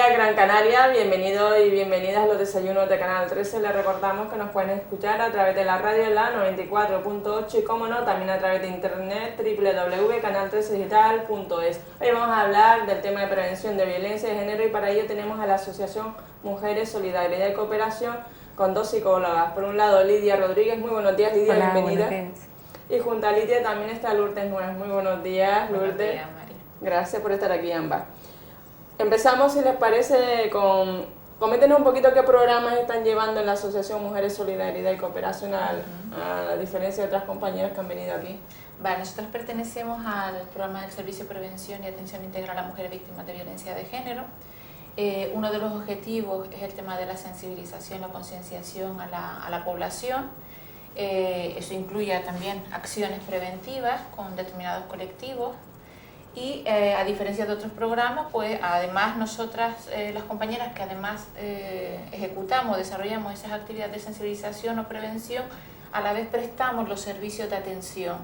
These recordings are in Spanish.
días, Gran Canaria. Bienvenidos y bienvenidas a los desayunos de Canal 13. Les recordamos que nos pueden escuchar a través de la radio en la 94.8 y, como no, también a través de internet www.canal13digital.es. Hoy vamos a hablar del tema de prevención de violencia de género y para ello tenemos a la Asociación Mujeres, Solidaridad y Cooperación con dos psicólogas. Por un lado, Lidia Rodríguez. Muy buenos días, Lidia. Hola, bienvenida. buenos días. Y junto a Lidia también está Lourdes Nuez. Muy buenos días, Lourdes. Buenos días, María. Gracias por estar aquí, ambas. Empezamos, si les parece, coméntenos un poquito qué programas están llevando en la Asociación Mujeres, Solidaridad y Cooperación, a diferencia de otras compañeras que han venido aquí. Vale, nosotros pertenecemos al programa del Servicio de Prevención y Atención Integral a Mujeres Víctimas de Violencia de Género. Uno de los objetivos es el tema de la sensibilización, la concienciación a la población. Eso incluye también acciones preventivas con determinados colectivos. Y a diferencia de otros programas, pues además nosotras, las compañeras que además ejecutamos, desarrollamos esas actividades de sensibilización o prevención, a la vez prestamos los servicios de atención.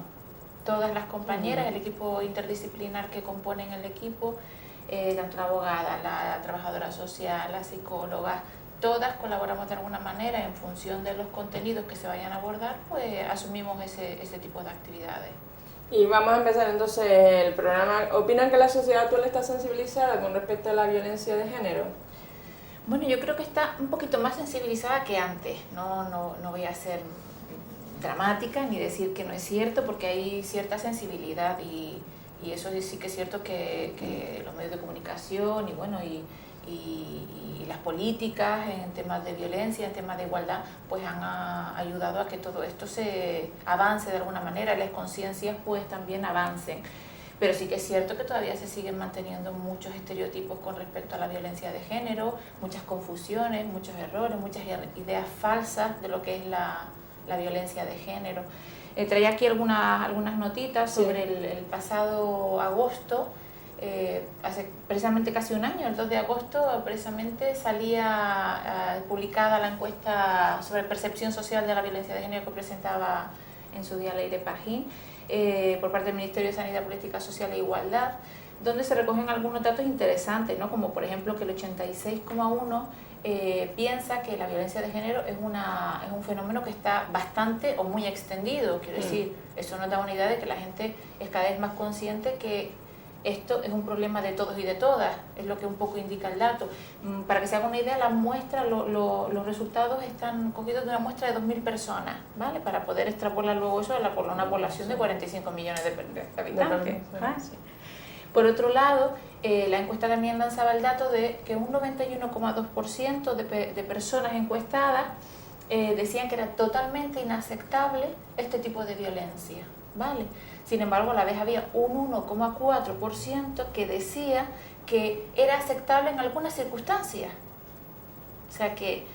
Todas las compañeras, el equipo interdisciplinar que componen el equipo, tanto la abogada, la trabajadora social, la psicóloga, todas colaboramos de alguna manera en función de los contenidos que se vayan a abordar, pues asumimos ese tipo de actividades. Y vamos a empezar entonces el programa. ¿Opinan que la sociedad actual está sensibilizada con respecto a la violencia de género? Bueno, yo creo que está un poquito más sensibilizada que antes. No voy a ser dramática ni decir que no es cierto, porque hay cierta sensibilidad y eso sí que es cierto que los medios de comunicación y las políticas en temas de violencia, en temas de igualdad, pues han ayudado a que todo esto se avance de alguna manera, las conciencias pues también avancen. Pero sí que es cierto que todavía se siguen manteniendo muchos estereotipos con respecto a la violencia de género, muchas confusiones, muchos errores, muchas ideas falsas de lo que es la violencia de género. Traía aquí algunas notitas sobre el pasado agosto. Hace precisamente casi un año, el 2 de agosto, precisamente salía publicada la encuesta sobre percepción social de la violencia de género que presentaba en su día Ley de Pajín por parte del Ministerio de Sanidad, Política Social e Igualdad, donde se recogen algunos datos interesantes, ¿no? Como por ejemplo que el 86,1% piensa que la violencia de género es un fenómeno que está bastante o muy extendido. Quiero decir, eso nos da una idea de que la gente es cada vez más consciente que esto es un problema de todos y de todas, es lo que un poco indica el dato. Para que se haga una idea, la muestra, los resultados están cogidos de una muestra de 2.000 personas, ¿vale? Para poder extrapolar luego eso a una población de 45 millones de habitantes. Sí. Por otro lado, la encuesta también lanzaba el dato de que un 91,2% de personas encuestadas decían que era totalmente inaceptable este tipo de violencia, ¿vale? Sin embargo, a la vez había un 1,4% que decía que era aceptable en algunas circunstancias. O sea que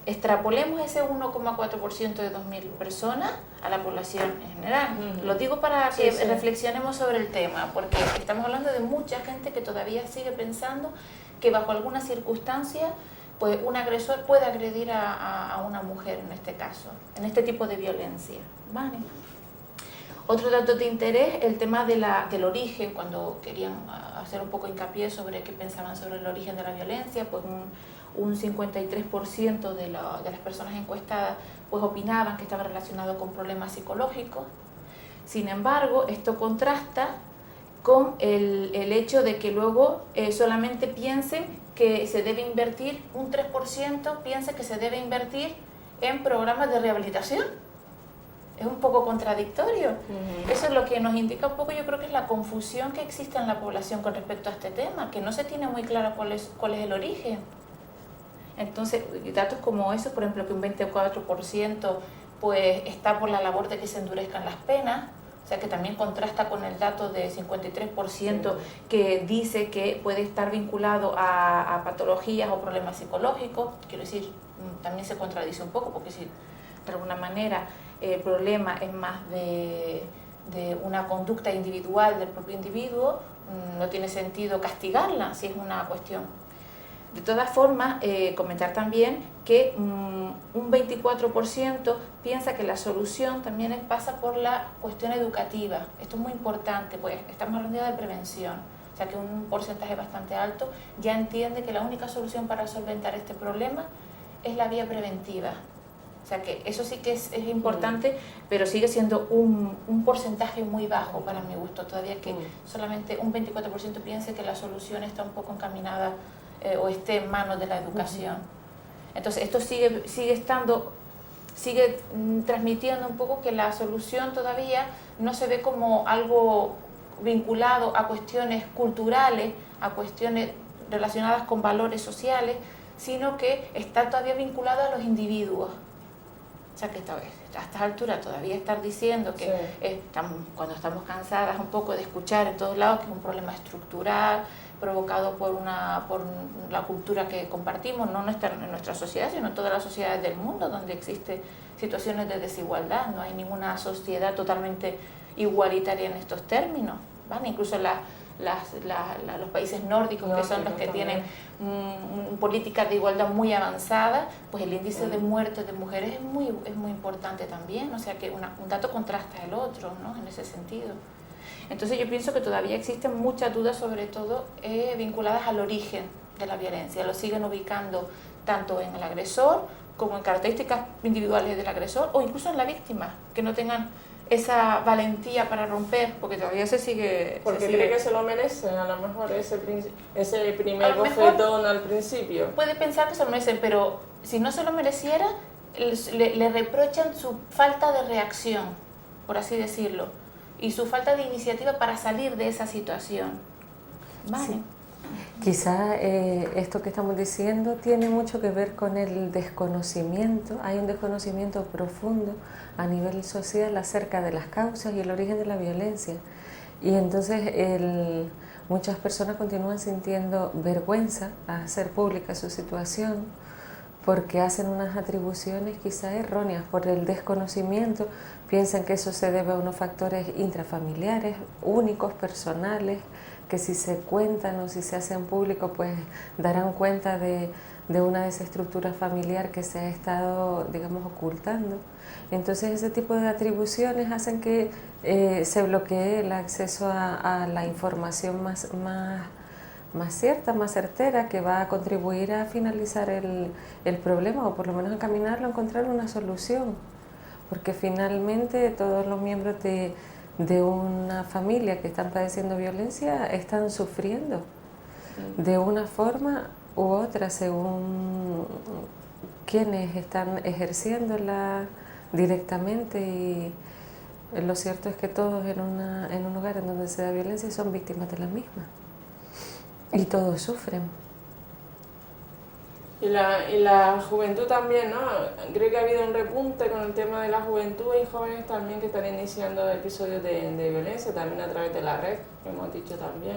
extrapolemos ese 1,4% de 2.000 personas a la población en general. Lo digo para que reflexionemos sobre el tema, porque estamos hablando de mucha gente que todavía sigue pensando que bajo alguna circunstancia pues un agresor puede agredir a una mujer en este caso, en este tipo de violencia, ¿vale? Otro dato de interés, el tema del origen, cuando querían hacer un poco hincapié sobre qué pensaban sobre el origen de la violencia, pues un 53% de las personas encuestadas pues opinaban que estaba relacionado con problemas psicológicos. Sin embargo, esto contrasta con el hecho de que luego solamente piensen que se debe invertir, un 3% piensa que se debe invertir en programas de rehabilitación. Es un poco contradictorio. Eso es lo que nos indica un poco, yo creo que es la confusión que existe en la población con respecto a este tema, que no se tiene muy claro cuál es el origen. Entonces, datos como esos, por ejemplo, que un 24% pues está por la labor de que se endurezcan las penas, o sea que también contrasta con el dato de 53% que dice que puede estar vinculado a patologías o problemas psicológicos. Quiero decir, también se contradice un poco, porque si de alguna manera el problema es más de una conducta individual del propio individuo, no tiene sentido castigarla si es una cuestión. De todas formas, comentar también que un 24% piensa que la solución también pasa por la cuestión educativa. Esto es muy importante, pues estamos hablando de prevención. O sea que un porcentaje bastante alto, ya entiende que la única solución para solventar este problema es la vía preventiva. O sea que eso sí que es importante, pero sigue siendo un porcentaje muy bajo para mi gusto, todavía que solamente un 24% piense que la solución está un poco encaminada o esté en manos de la educación. Entonces esto sigue transmitiendo un poco que la solución todavía no se ve como algo vinculado a cuestiones culturales, a cuestiones relacionadas con valores sociales, sino que está todavía vinculado a los individuos. O sea que a estas alturas todavía estar diciendo que cuando estamos cansadas un poco de escuchar en todos lados que es un problema estructural, provocado por la cultura que compartimos, no en nuestra sociedad, sino en todas las sociedades del mundo, donde existen situaciones de desigualdad. No hay ninguna sociedad totalmente igualitaria en estos términos, ¿vale? Incluso los países nórdicos, que son los que tienen políticas de igualdad muy avanzadas, pues el índice de muertes de mujeres es muy importante también, o sea que un dato contrasta el otro, ¿no? En ese sentido. Entonces yo pienso que todavía existen muchas dudas, sobre todo vinculadas al origen de la violencia. Lo siguen ubicando tanto en el agresor como en características individuales del agresor o incluso en la víctima, que no tengan esa valentía para romper, porque todavía se sigue... Porque cree que se lo merece, a lo mejor ese primer bofetón al principio. Puede pensar que se lo merecen, pero si no se lo mereciera, le reprochan su falta de reacción, por así decirlo, y su falta de iniciativa para salir de esa situación. ¿Vale? Sí. Quizá esto que estamos diciendo tiene mucho que ver con el desconocimiento. Hay un desconocimiento profundo a nivel social acerca de las causas y el origen de la violencia. Y entonces muchas personas continúan sintiendo vergüenza a hacer pública su situación porque hacen unas atribuciones quizá erróneas por el desconocimiento. Piensan que eso se debe a unos factores intrafamiliares, únicos, personales, que si se cuentan o si se hacen público, pues darán cuenta de una desestructura familiar que se ha estado, digamos, ocultando. Entonces ese tipo de atribuciones hacen que se bloquee el acceso a la información más cierta, más certera, que va a contribuir a finalizar el problema o por lo menos encaminarlo a encontrar una solución. Porque finalmente todos los miembros de una familia que están padeciendo violencia están sufriendo de una forma u otra según quienes están ejerciéndola directamente, y lo cierto es que todos en un lugar en donde se da violencia son víctimas de la misma y todos sufren. Y la juventud también, ¿no? Creo que ha habido un repunte con el tema de la juventud y jóvenes también que están iniciando episodios de violencia, también a través de la red, que hemos dicho también.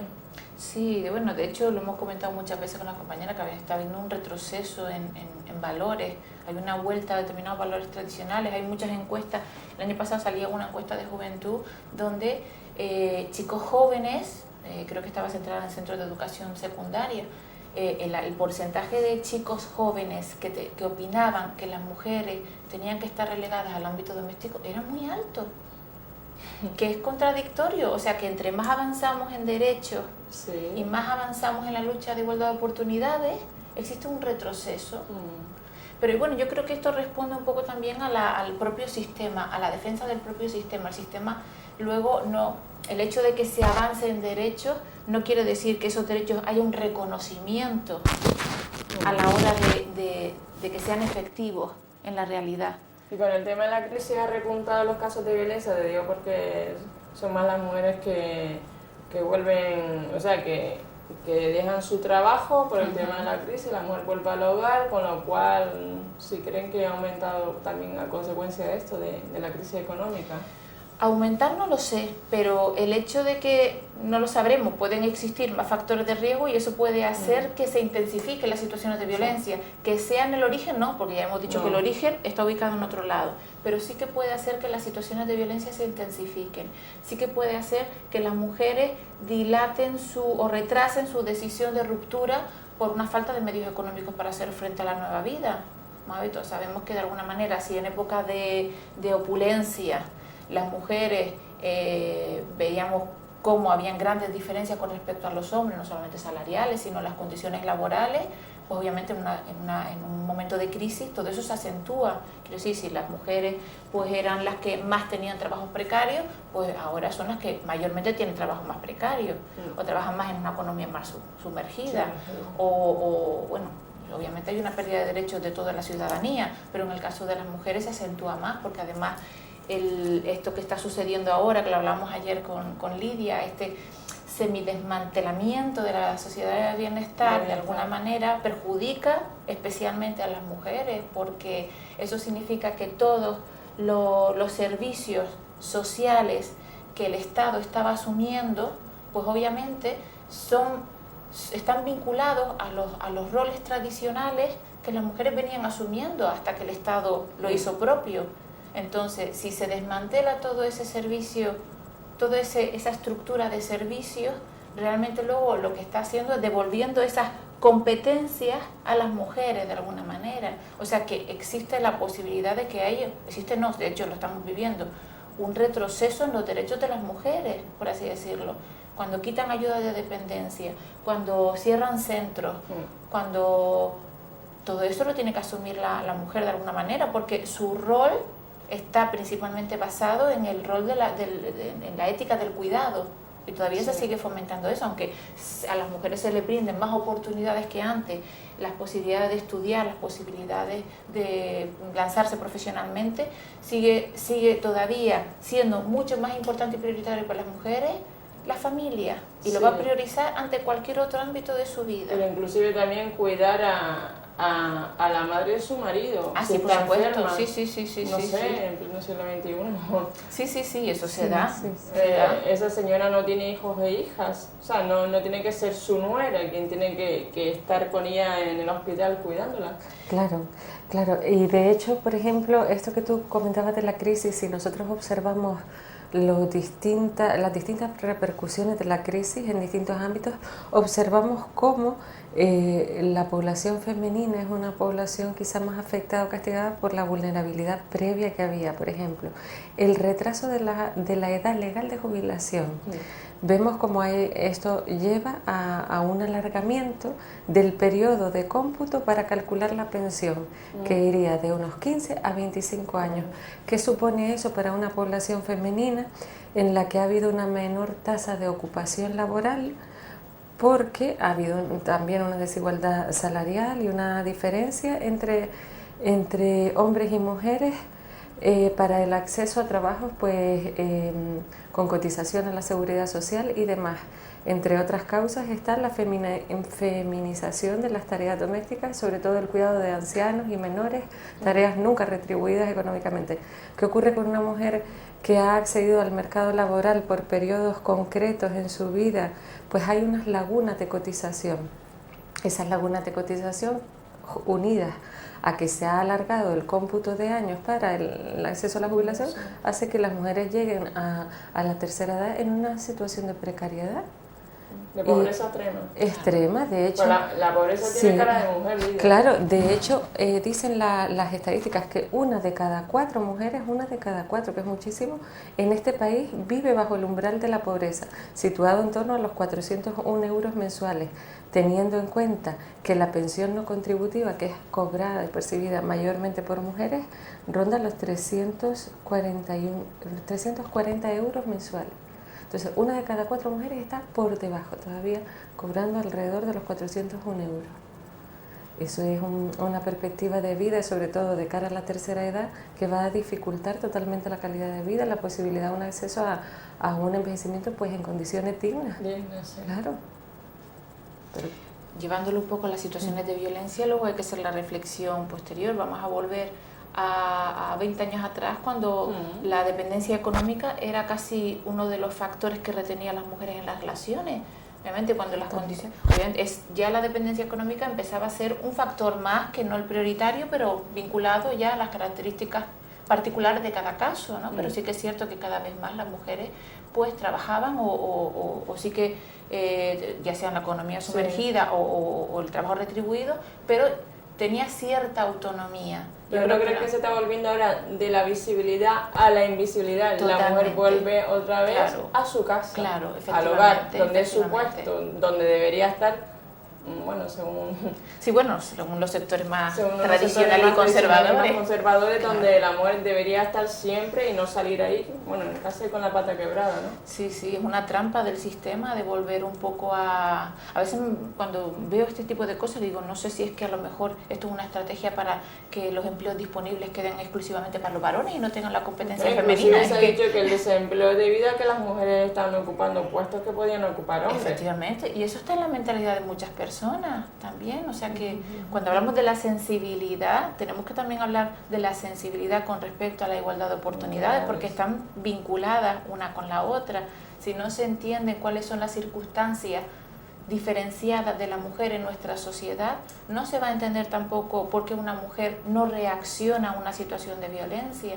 Sí, bueno, de hecho lo hemos comentado muchas veces con las compañeras que está habiendo un retroceso en valores, hay una vuelta a determinados valores tradicionales, hay muchas encuestas. El año pasado salía una encuesta de juventud donde chicos jóvenes, creo que estaba centrada en centros de educación secundaria, el porcentaje de chicos jóvenes que opinaban que las mujeres tenían que estar relegadas al ámbito doméstico era muy alto, que es contradictorio. O sea que entre más avanzamos en derechos y más avanzamos en la lucha de igualdad de oportunidades, existe un retroceso. Pero bueno, yo creo que esto responde un poco también al propio sistema, a la defensa del propio sistema. El sistema luego el hecho de que se avance en derechos no quiere decir que esos derechos haya un reconocimiento a la hora de que sean efectivos en la realidad. Y con el tema de la crisis ha repuntado los casos de violencia, te digo porque son más las mujeres que vuelven, o sea, que dejan su trabajo por el tema de la crisis, la mujer vuelve al hogar, con lo cual si creen que ha aumentado también a consecuencia de esto, de la crisis económica. Aumentar no lo sé, pero el hecho de que, no lo sabremos, pueden existir más factores de riesgo y eso puede hacer que se intensifiquen las situaciones de violencia. Que sean el origen, no, porque ya hemos dicho que el origen está ubicado en otro lado, pero sí que puede hacer que las situaciones de violencia se intensifiquen, sí que puede hacer que las mujeres dilaten o retrasen su decisión de ruptura por una falta de medios económicos para hacer frente a la nueva vida. Sabemos que de alguna manera, si en época de opulencia las mujeres veíamos cómo habían grandes diferencias con respecto a los hombres, no solamente salariales, sino las condiciones laborales, pues obviamente en un momento de crisis todo eso se acentúa. Quiero decir, si las mujeres pues eran las que más tenían trabajos precarios, pues ahora son las que mayormente tienen trabajos más precarios, o trabajan más en una economía más sumergida, o bueno, obviamente hay una pérdida de derechos de toda la ciudadanía, pero en el caso de las mujeres se acentúa más, porque además esto que está sucediendo ahora, que lo hablamos ayer con Lidia, este semidesmantelamiento de la sociedad de bienestar, de alguna manera perjudica especialmente a las mujeres, porque eso significa que todos los servicios sociales que el Estado estaba asumiendo, pues obviamente están vinculados a los roles tradicionales que las mujeres venían asumiendo hasta que el Estado lo hizo propio. Entonces, si se desmantela todo ese servicio, toda esa estructura de servicios, realmente luego lo que está haciendo es devolviendo esas competencias a las mujeres de alguna manera. O sea que existe la posibilidad de que haya, de hecho lo estamos viviendo, un retroceso en los derechos de las mujeres, por así decirlo. Cuando quitan ayuda de dependencia, cuando cierran centros, cuando todo eso lo tiene que asumir la mujer de alguna manera, porque su rol está principalmente basado en el rol en la ética del cuidado, y todavía se sigue fomentando eso, aunque a las mujeres se les brinden más oportunidades que antes, las posibilidades de estudiar, las posibilidades de lanzarse profesionalmente, sigue todavía siendo mucho más importante y prioritario para las mujeres la familia, y lo va a priorizar ante cualquier otro ámbito de su vida. Pero inclusive también cuidar a la madre de su marido. Ah, si sí, por supuesto. Enferma, sí. No sé, en pleno siglo XXI. Sí, eso se da. Se da. Esa señora no tiene hijos e hijas, o sea, no tiene que ser su nuera quien tiene que estar con ella en el hospital cuidándola. Claro, y de hecho, por ejemplo, esto que tú comentabas de la crisis, si nosotros observamos las distintas repercusiones de la crisis en distintos ámbitos, observamos cómo la población femenina es una población quizá más afectada o castigada por la vulnerabilidad previa que había. Por ejemplo, el retraso de la edad legal de jubilación. Vemos cómo esto lleva a un alargamiento del periodo de cómputo para calcular la pensión, que iría de unos 15 a 25 años. ¿Qué supone eso para una población femenina en la que ha habido una menor tasa de ocupación laboral? Porque ha habido también una desigualdad salarial y una diferencia entre hombres y mujeres para el acceso a trabajos con cotización a la seguridad social y demás. Entre otras causas está la feminización de las tareas domésticas, sobre todo el cuidado de ancianos y menores, tareas nunca retribuidas económicamente. ¿Qué ocurre con una mujer que ha accedido al mercado laboral por periodos concretos en su vida? Pues hay unas lagunas de cotización. Esas lagunas de cotización unidas a que se ha alargado el cómputo de años para el acceso a la jubilación, hace que las mujeres lleguen a la tercera edad en una situación de precariedad. De pobreza extrema. Extrema, de hecho. Pues la pobreza tiene cara de mujer, Lidia. Claro, de hecho, dicen las estadísticas que 1 de cada 4 mujeres, 1 de cada 4, que es muchísimo, en este país vive bajo el umbral de la pobreza, situado en torno a los 401 euros mensuales, teniendo en cuenta que la pensión no contributiva, que es cobrada y percibida mayormente por mujeres, ronda los 340 euros mensuales. Entonces, 1 de cada 4 mujeres está por debajo, todavía cobrando alrededor de los 401 euros. Eso es una perspectiva de vida, sobre todo de cara a la tercera edad, que va a dificultar totalmente la calidad de vida, la posibilidad de un acceso a un envejecimiento pues en condiciones dignas. Sí. Claro. Pero llevándolo un poco a las situaciones de violencia, luego hay que hacer la reflexión posterior. Vamos a volver a 20 años atrás, cuando la dependencia económica era casi uno de los factores que retenía a las mujeres en las relaciones. Obviamente cuando las condiciones, ya la dependencia económica empezaba a ser un factor más que no el prioritario, pero vinculado ya a las características particulares de cada caso, ¿no? Pero sí que es cierto que cada vez más las mujeres pues trabajaban o sí que ya sea en la economía sumergida o el trabajo retribuido, pero tenía cierta autonomía. Yo creo que se está volviendo ahora de la visibilidad a la invisibilidad. Totalmente. La mujer vuelve otra vez a su casa, al hogar, donde es su puesto, donde debería estar, bueno, según los sectores más según tradicionales y conservadores, donde la mujer debería estar siempre y no salir ahí, bueno, en el caso con la pata quebrada, ¿no? Sí, es una trampa del sistema de volver un poco a veces cuando veo este tipo de cosas digo, no sé si es que a lo mejor esto es una estrategia para que los empleos disponibles queden exclusivamente para los varones y no tengan la competencia femenina. Se ha dicho que el desempleo es debido a que las mujeres están ocupando puestos que podían ocupar hombres. Efectivamente, y eso está en la mentalidad de muchas personas también, o sea que cuando hablamos de la sensibilidad, tenemos que también hablar de la sensibilidad con respecto a la igualdad de oportunidades, porque están vinculadas una con la otra. Si no se entienden cuáles son las circunstancias diferenciadas de la mujer en nuestra sociedad, no se va a entender tampoco por qué una mujer no reacciona a una situación de violencia.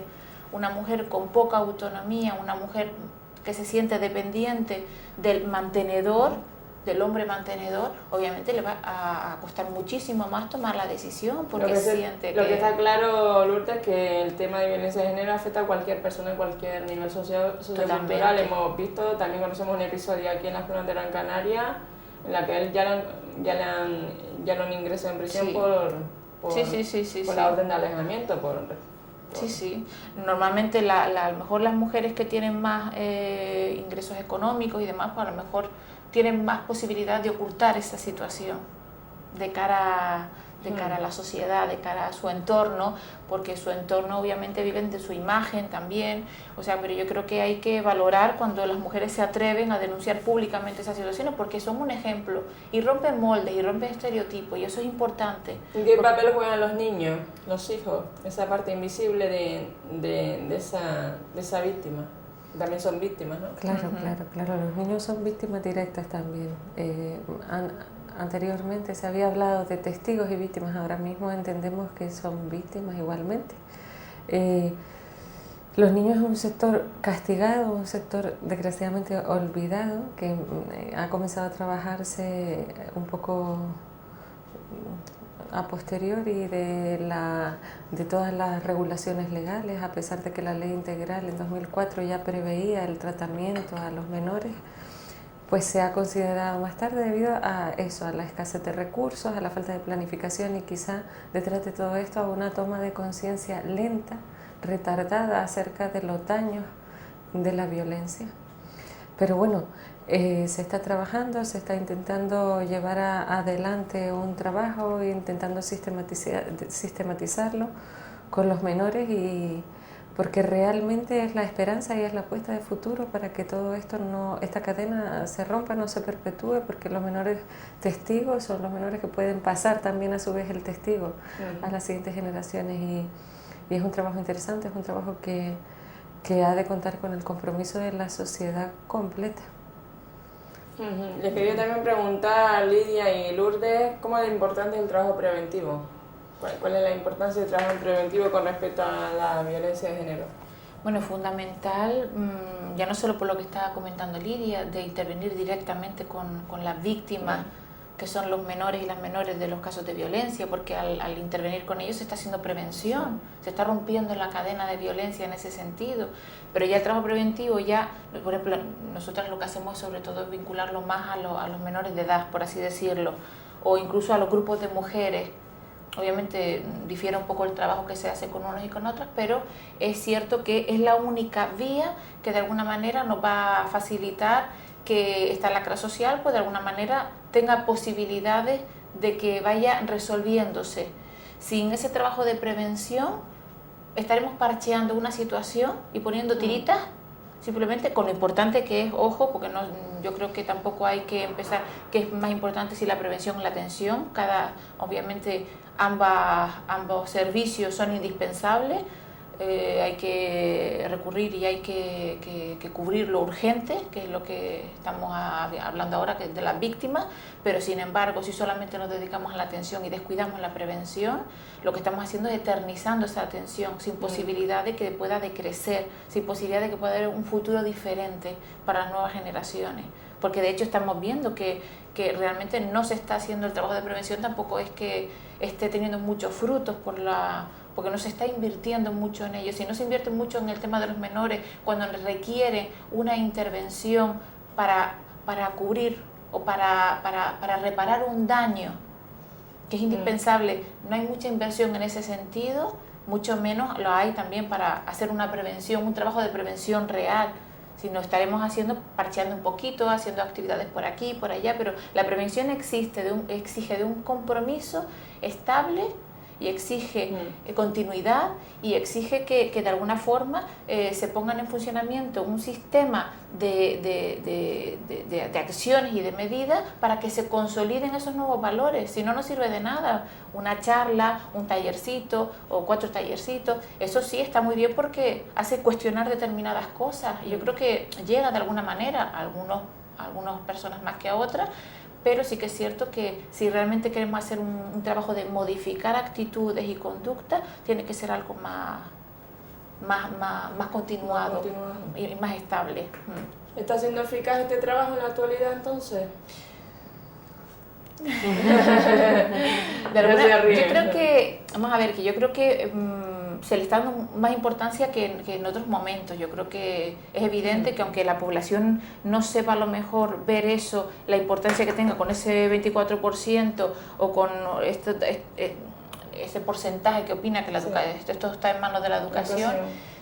Una mujer con poca autonomía, una mujer que se siente dependiente del mantenedor, del hombre mantenedor, obviamente le va a costar muchísimo más tomar la decisión porque lo que está claro, Lourdes, es que el tema de violencia de género afecta a cualquier persona en cualquier nivel sociocultural. Hemos visto, también conocemos un episodio aquí en la zona de Gran Canaria en la que él ya lo han ingresado en prisión por la orden de alejamiento. Sí. Normalmente a lo mejor las mujeres que tienen más ingresos económicos y demás, pues a lo mejor tienen más posibilidad de ocultar esa situación de cara a la sociedad, de cara a su entorno, porque su entorno obviamente viven de su imagen también, o sea, pero yo creo que hay que valorar cuando las mujeres se atreven a denunciar públicamente esas situaciones, porque son un ejemplo y rompen moldes y rompen estereotipos, y eso es importante. ¿Qué papel juegan los niños, los hijos, esa parte invisible de esa víctima? También son víctimas, ¿no? Claro, los niños son víctimas directas también. Anteriormente se había hablado de testigos y víctimas, ahora mismo entendemos que son víctimas igualmente. Los niños es un sector castigado, un sector desgraciadamente olvidado, que ha comenzado a trabajarse un poco a posteriori de todas las regulaciones legales, a pesar de que la ley integral en 2004 ya preveía el tratamiento a los menores, pues se ha considerado más tarde debido a eso, a la escasez de recursos, a la falta de planificación y quizá detrás de todo esto a una toma de conciencia lenta, retardada acerca de los daños de la violencia. Pero bueno, se está trabajando, se está intentando llevar adelante un trabajo, intentando sistematizarlo con los menores, porque realmente es la esperanza y es la apuesta de futuro para que todo esto esta cadena se rompa, no se perpetúe, porque los menores testigos son los menores que pueden pasar también a su vez el testigo a las siguientes generaciones, y es un trabajo interesante, es un trabajo que ha de contar con el compromiso de la sociedad completa. Les quería también preguntar, Lidia y Lourdes, ¿cómo es importante el trabajo preventivo? ¿Cuál es la importancia del trabajo preventivo con respecto a la violencia de género? Bueno, fundamental, ya no solo por lo que estaba comentando Lidia, de intervenir directamente con las víctimas, que son los menores y las menores de los casos de violencia, porque al intervenir con ellos se está haciendo prevención, se está rompiendo la cadena de violencia en ese sentido. Pero ya el trabajo preventivo, por ejemplo, nosotros lo que hacemos sobre todo es vincularlo más a los menores de edad, por así decirlo, o incluso a los grupos de mujeres. Obviamente difiere un poco el trabajo que se hace con unos y con otras, pero es cierto que es la única vía que de alguna manera nos va a facilitar que esta lacra social, pues de alguna manera tenga posibilidades de que vaya resolviéndose. Sin ese trabajo de prevención estaremos parcheando una situación y poniendo tiritas, simplemente con lo importante que es, ojo, porque yo creo que tampoco hay que empezar, que es más importante si la prevención o la atención, obviamente ambos servicios son indispensables, hay que recurrir y hay que cubrir lo urgente, que es lo que estamos hablando ahora, que es de las víctimas, pero sin embargo, si solamente nos dedicamos a la atención y descuidamos la prevención, lo que estamos haciendo es eternizando esa atención, sin posibilidad de que pueda decrecer, sin posibilidad de que pueda haber un futuro diferente para las nuevas generaciones. Porque de hecho estamos viendo que que realmente no se está haciendo el trabajo de prevención, tampoco es que esté teniendo muchos frutos porque no se está invirtiendo mucho en ello. Si no se invierte mucho en el tema de los menores, cuando requiere una intervención para cubrir o para reparar un daño que es indispensable, no hay mucha inversión en ese sentido, mucho menos lo hay también para hacer una prevención, un trabajo de prevención real. Si no estaremos parcheando un poquito, haciendo actividades por aquí, por allá, pero la prevención exige de un compromiso estable y exige continuidad y exige que de alguna forma se pongan en funcionamiento un sistema de acciones y de medidas para que se consoliden esos nuevos valores. Si no, no sirve de nada una charla, un tallercito o 4 tallercitos. Eso sí está muy bien porque hace cuestionar determinadas cosas. Yo creo que llega de alguna manera a algunas personas más que a otras, pero sí que es cierto que si realmente queremos hacer un trabajo de modificar actitudes y conductas, tiene que ser algo más continuado y más estable. ¿Está siendo eficaz este trabajo en la actualidad entonces? Yo creo que, vamos a ver, yo creo que se le está dando más importancia que en otros momentos. Yo creo que es evidente que aunque la población no sepa a lo mejor ver eso, la importancia que tenga con ese 24% o con ese porcentaje que opina que esto está en manos de la educación,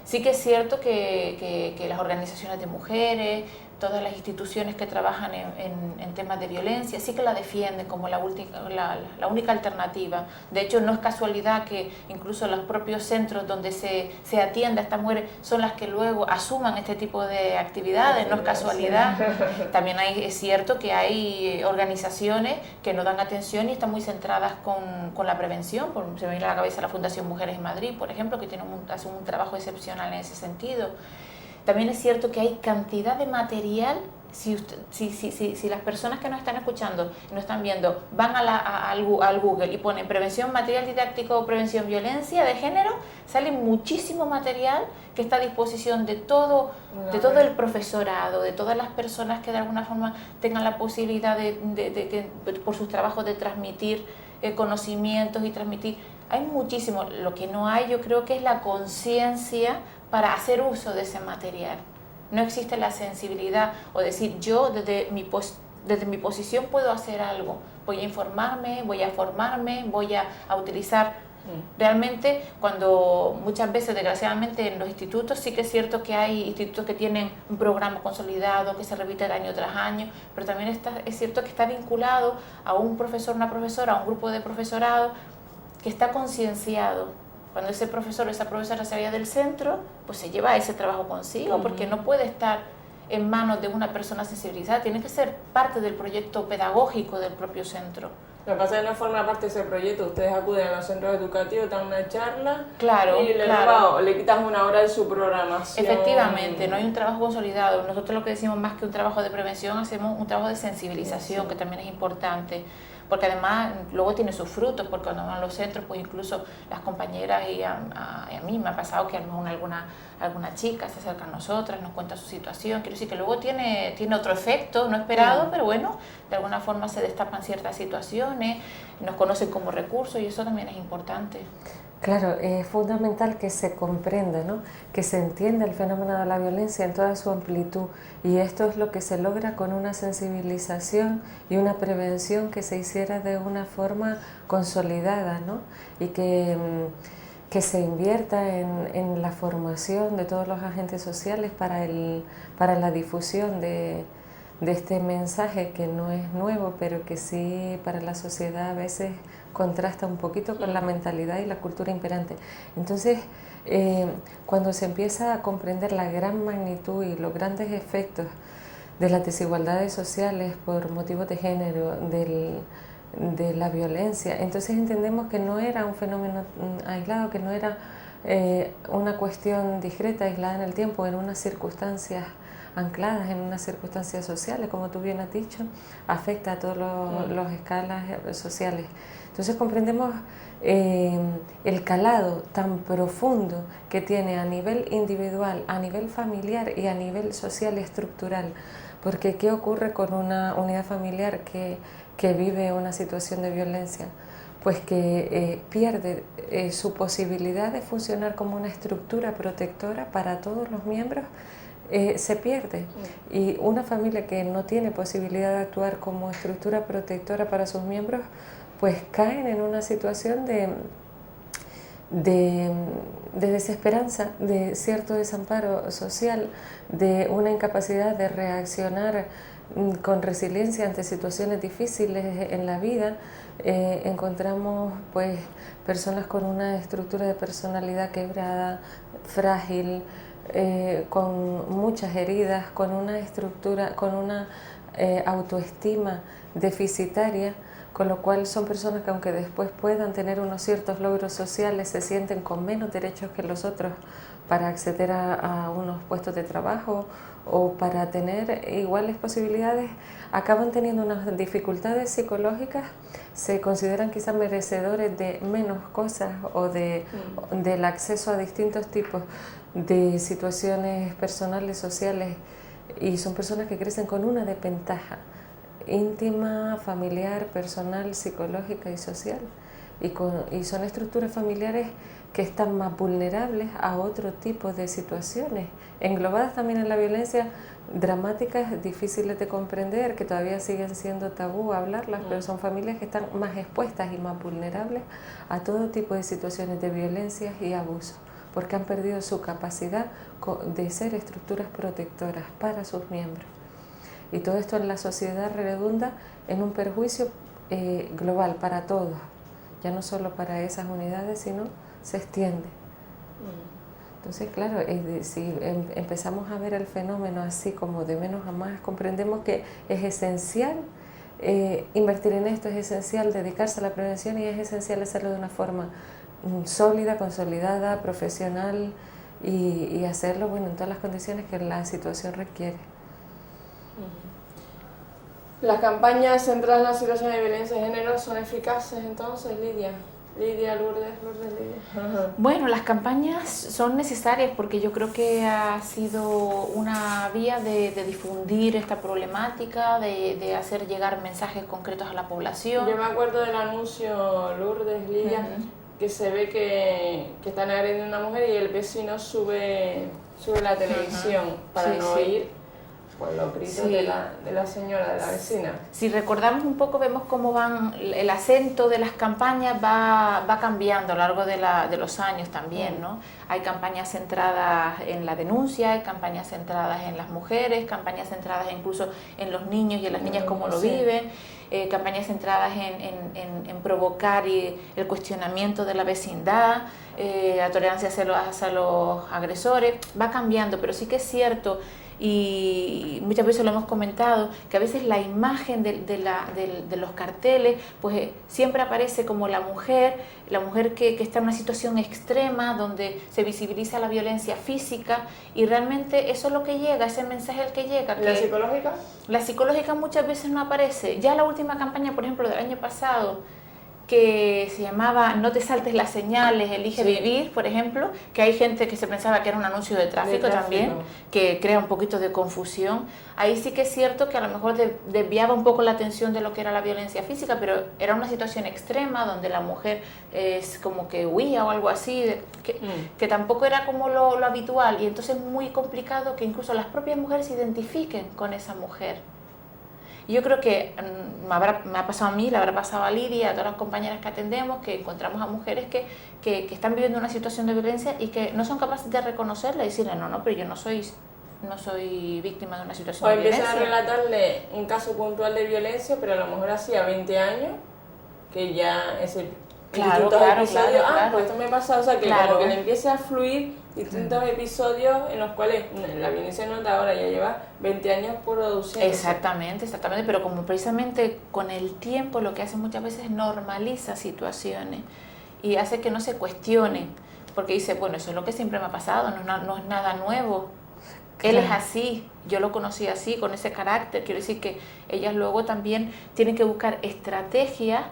sí que es cierto que las organizaciones de mujeres, todas las instituciones que trabajan en temas de violencia, sí que la defienden como la única alternativa. De hecho, no es casualidad que incluso los propios centros donde se atiende a estas mujeres son las que luego asuman este tipo de actividades, no es casualidad. También es cierto que hay organizaciones que no dan atención y están muy centradas con la prevención. Se me viene a la cabeza la Fundación Mujeres en Madrid, por ejemplo, que hace un trabajo excepcional en ese sentido. También es cierto que hay cantidad de material. Si las personas que nos están escuchando y nos están viendo van al Google y ponen prevención material didáctico o prevención violencia de género, sale muchísimo material que está a disposición de todo el profesorado, de todas las personas que de alguna forma tengan la posibilidad de por sus trabajos de transmitir conocimientos y transmitir. Hay muchísimo. Lo que no hay, yo creo que es la conciencia para hacer uso de ese material. No existe la sensibilidad o decir yo desde mi posición puedo hacer algo, voy a informarme, voy a formarme, voy a utilizar. Realmente cuando muchas veces desgraciadamente en los institutos sí que es cierto que hay institutos que tienen un programa consolidado que se repite de año tras año, pero también es cierto que está vinculado a un profesor, una profesora, a un grupo de profesorado que está concienciado. Cuando ese profesor o esa profesora se vaya del centro, pues se lleva ese trabajo consigo, porque no puede estar en manos de una persona sensibilizada, tiene que ser parte del proyecto pedagógico del propio centro. Lo que pasa es que no forma parte de ese proyecto, ustedes acuden a los centros educativos, dan una charla y le quitas una hora de su programación. Efectivamente, no hay un trabajo consolidado. Nosotros lo que decimos más que un trabajo de prevención, hacemos un trabajo de sensibilización, que también es importante. Porque además luego tiene sus frutos, porque cuando van a los centros, pues incluso las compañeras y a mí me ha pasado que a lo mejor alguna chica se acerca a nosotras, nos cuenta su situación. Quiero decir que luego tiene otro efecto, no esperado, pero bueno, de alguna forma se destapan ciertas situaciones, nos conocen como recurso y eso también es importante. Claro, es fundamental que se comprenda, ¿no? Que se entienda el fenómeno de la violencia en toda su amplitud, y esto es lo que se logra con una sensibilización y una prevención que se hiciera de una forma consolidada, ¿no? Y que se invierta en la formación de todos los agentes sociales para la difusión de este mensaje que no es nuevo, pero que sí para la sociedad a veces contrasta un poquito con la mentalidad y la cultura imperante. Entonces, cuando se empieza a comprender la gran magnitud y los grandes efectos de las desigualdades sociales por motivos de género, de la violencia, entonces entendemos que no era un fenómeno aislado, que no era una cuestión discreta, aislada en el tiempo, en unas circunstancias ancladas en unas circunstancias sociales, como tú bien has dicho, afecta a todas las escalas sociales. Entonces comprendemos el calado tan profundo que tiene a nivel individual, a nivel familiar y a nivel social y estructural Porque ¿qué ocurre con una unidad familiar que vive una situación de violencia? Pues que pierde su posibilidad de funcionar como una estructura protectora para todos los miembros, se pierde. Y una familia que no tiene posibilidad de actuar como estructura protectora para sus miembros, pues caen en una situación de desesperanza, de cierto desamparo social, de una incapacidad de reaccionar con resiliencia ante situaciones difíciles en la vida. Encontramos pues personas con una estructura de personalidad quebrada, frágil, con muchas heridas, con una estructura, con una autoestima deficitaria, con lo cual son personas que aunque después puedan tener unos ciertos logros sociales, se sienten con menos derechos que los otros para acceder a unos puestos de trabajo o para tener iguales posibilidades, acaban teniendo unas dificultades psicológicas, se consideran quizás merecedores de menos cosas o del acceso a distintos tipos de situaciones personales, sociales, y son personas que crecen con una desventaja íntima, familiar, personal, psicológica y social, y son estructuras familiares que están más vulnerables a otro tipo de situaciones, englobadas también en la violencia, dramáticas, difíciles de comprender, que todavía siguen siendo tabú hablarlas, pero son familias que están más expuestas y más vulnerables a todo tipo de situaciones de violencia y abuso, porque han perdido su capacidad de ser estructuras protectoras para sus miembros. Y todo esto en la sociedad redunda en un perjuicio global para todos, ya no solo para esas unidades, sino se extiende. Entonces, claro, si empezamos a ver el fenómeno así como de menos a más, comprendemos que es esencial invertir en esto, es esencial dedicarse a la prevención y es esencial hacerlo de una forma sólida, consolidada, profesional y hacerlo bueno, en todas las condiciones que la situación requiere. ¿Las campañas centradas en la situación de violencia de género son eficaces entonces, Lidia? Lourdes, Lidia. Bueno, las campañas son necesarias porque yo creo que ha sido una vía de difundir esta problemática, de hacer llegar mensajes concretos a la población. Yo me acuerdo del anuncio, Lourdes, Lidia, que se ve que están agrediendo a una mujer y el vecino sube la televisión para no oír pues los gritos de la señora, de la vecina. Si recordamos un poco, vemos cómo el acento de las campañas va cambiando a lo largo de los años también, ¿no? Hay campañas centradas en la denuncia, hay campañas centradas en las mujeres, campañas centradas incluso en los niños y en las niñas cómo lo viven, campañas centradas en provocar el cuestionamiento de la vecindad, la tolerancia hacia los agresores. Va cambiando, pero sí que es cierto, y muchas veces lo hemos comentado, que a veces la imagen de los carteles pues siempre aparece como la mujer que está en una situación extrema donde se visibiliza la violencia física, y realmente eso es lo que llega, ese mensaje es el que llega. ¿La psicológica? La psicológica muchas veces no aparece. Ya la última campaña, por ejemplo, del año pasado, que se llamaba No te saltes las señales, elige vivir, por ejemplo, que hay gente que se pensaba que era un anuncio de tráfico también, que crea un poquito de confusión. Ahí sí que es cierto que a lo mejor desviaba un poco la atención de lo que era la violencia física, pero era una situación extrema donde la mujer es como que huía o algo así, que tampoco era como lo habitual, y entonces es muy complicado que incluso las propias mujeres se identifiquen con esa mujer. Yo creo que me ha pasado a mí, le habrá pasado a Lidia, a todas las compañeras que atendemos, que encontramos a mujeres que están viviendo una situación de violencia y que no son capaces de reconocerla y decirle, no, pero yo no soy víctima de una situación de violencia. O empiezan a relatarle un caso puntual de violencia, pero a lo mejor hacía 20 años, que ya es el claro, pues esto me pasa, o sea, que como que le empiece a fluir distintos episodios en los cuales la violencia no es de ahora, ya lleva 20 años produciendo. Exactamente, pero como precisamente con el tiempo lo que hace muchas veces es normaliza situaciones y hace que no se cuestionen, porque dice, bueno, eso es lo que siempre me ha pasado, no es nada nuevo. Él es así, yo lo conocí así, con ese carácter. Quiero decir que ellas luego también tienen que buscar estrategias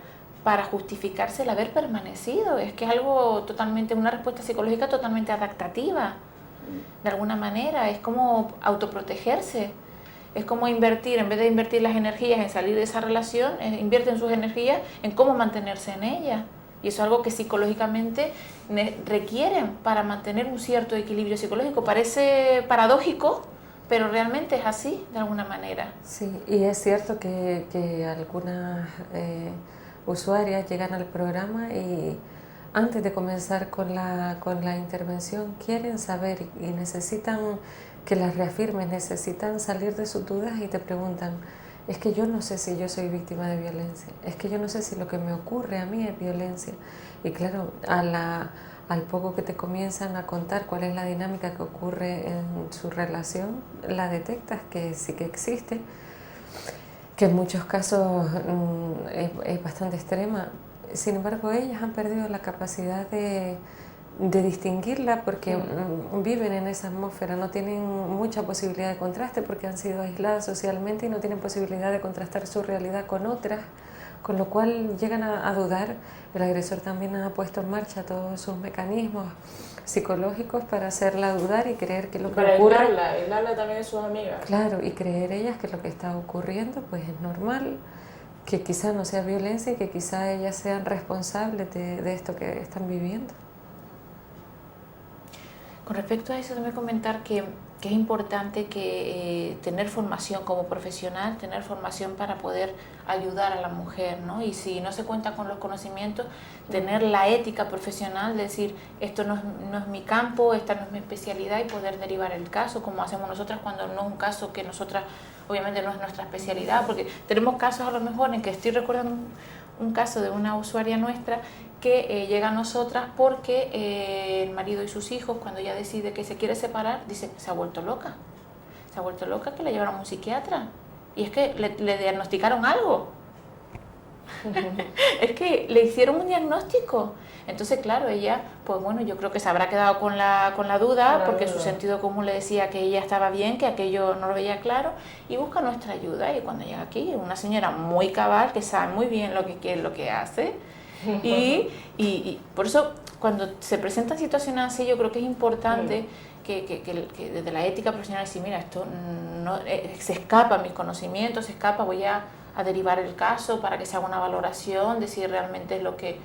para justificarse el haber permanecido. Es que es algo totalmente, una respuesta psicológica totalmente adaptativa, de alguna manera, es como autoprotegerse. es como invertir, en vez de invertir las energías en salir de esa relación, invierten sus energías en cómo mantenerse en ella. Y eso es algo que psicológicamente requieren para mantener un cierto equilibrio psicológico. Parece paradójico, pero realmente es así, de alguna manera. Sí, y es cierto que algunas usuarias llegan al programa y antes de comenzar con la intervención quieren saber y necesitan que las reafirmes, necesitan salir de sus dudas y te preguntan, es que yo no sé si yo soy víctima de violencia, es que yo no sé si lo que me ocurre a mí es violencia. Y claro, al poco que te comienzan a contar cuál es la dinámica que ocurre en su relación, la detectas que sí que existe, que en muchos casos es bastante extrema. Sin embargo, ellas han perdido la capacidad de distinguirla porque viven en esa atmósfera, no tienen mucha posibilidad de contraste porque han sido aisladas socialmente y no tienen posibilidad de contrastar su realidad con otras, con lo cual llegan a dudar. El agresor también ha puesto en marcha todos sus mecanismos psicológicos para hacerla dudar y creer que lo que ocurre... Para aislarla también de sus amigas. Claro, y creer ellas que lo que está ocurriendo pues es normal, que quizá no sea violencia y que quizá ellas sean responsables de esto que están viviendo. Con respecto a eso, déjame comentar que es importante tener formación como profesional, tener formación para poder ayudar a la mujer, ¿no? Y si no se cuenta con los conocimientos, tener la ética profesional, decir, esto no es mi campo, esta no es mi especialidad, y poder derivar el caso, como hacemos nosotras cuando no es un caso que nosotras, obviamente no es nuestra especialidad, porque tenemos casos a lo mejor en que estoy recordando un caso de una usuaria nuestra que llega a nosotras porque el marido y sus hijos, cuando ella decide que se quiere separar, dice que se ha vuelto loca, que la llevaron a un psiquiatra y es que le diagnosticaron algo. Es que le hicieron un diagnóstico. Entonces, claro, ella, pues bueno, yo creo que se habrá quedado con la duda, porque su sentido común le decía que ella estaba bien, que aquello no lo veía claro, y busca nuestra ayuda. Y cuando llega aquí, una señora muy cabal, que sabe muy bien lo que quiere, lo que hace, y por eso, cuando se presentan situaciones así, yo creo que es importante que desde la ética profesional decir, mira, esto no, se escapa a mis conocimientos, se escapa, voy a derivar el caso para que se haga una valoración de si realmente es lo que...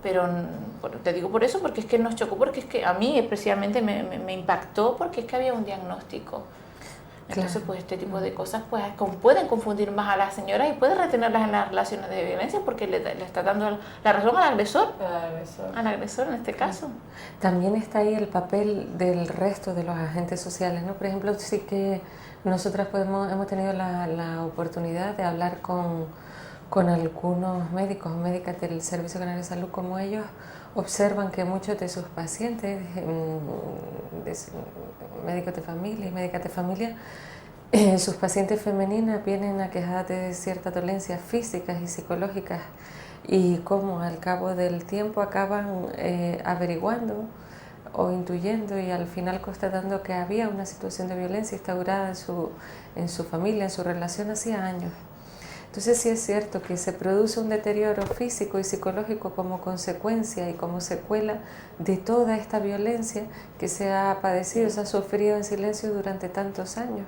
Pero te digo por eso, porque es que nos chocó, porque es que a mí especialmente me impactó, porque es que había un diagnóstico. Entonces, claro, pues este tipo de cosas pues pueden confundir más a las señoras y pueden retenerlas en las relaciones de violencia porque le está dando la razón al agresor. Al agresor en este caso. También está ahí el papel del resto de los agentes sociales, ¿no? Por ejemplo, sí que nosotras hemos tenido la oportunidad de hablar con algunos médicos o médicas del Servicio Canario de Salud, como ellos observan que muchos de sus pacientes, médicos de familia y médicas de familia, sus pacientes femeninas vienen aquejadas de ciertas dolencias físicas y psicológicas y cómo al cabo del tiempo acaban averiguando o intuyendo y al final constatando que había una situación de violencia instaurada en su familia, en su relación hacía años. Entonces sí es cierto que se produce un deterioro físico y psicológico como consecuencia y como secuela de toda esta violencia que se ha padecido, se ha sufrido en silencio durante tantos años.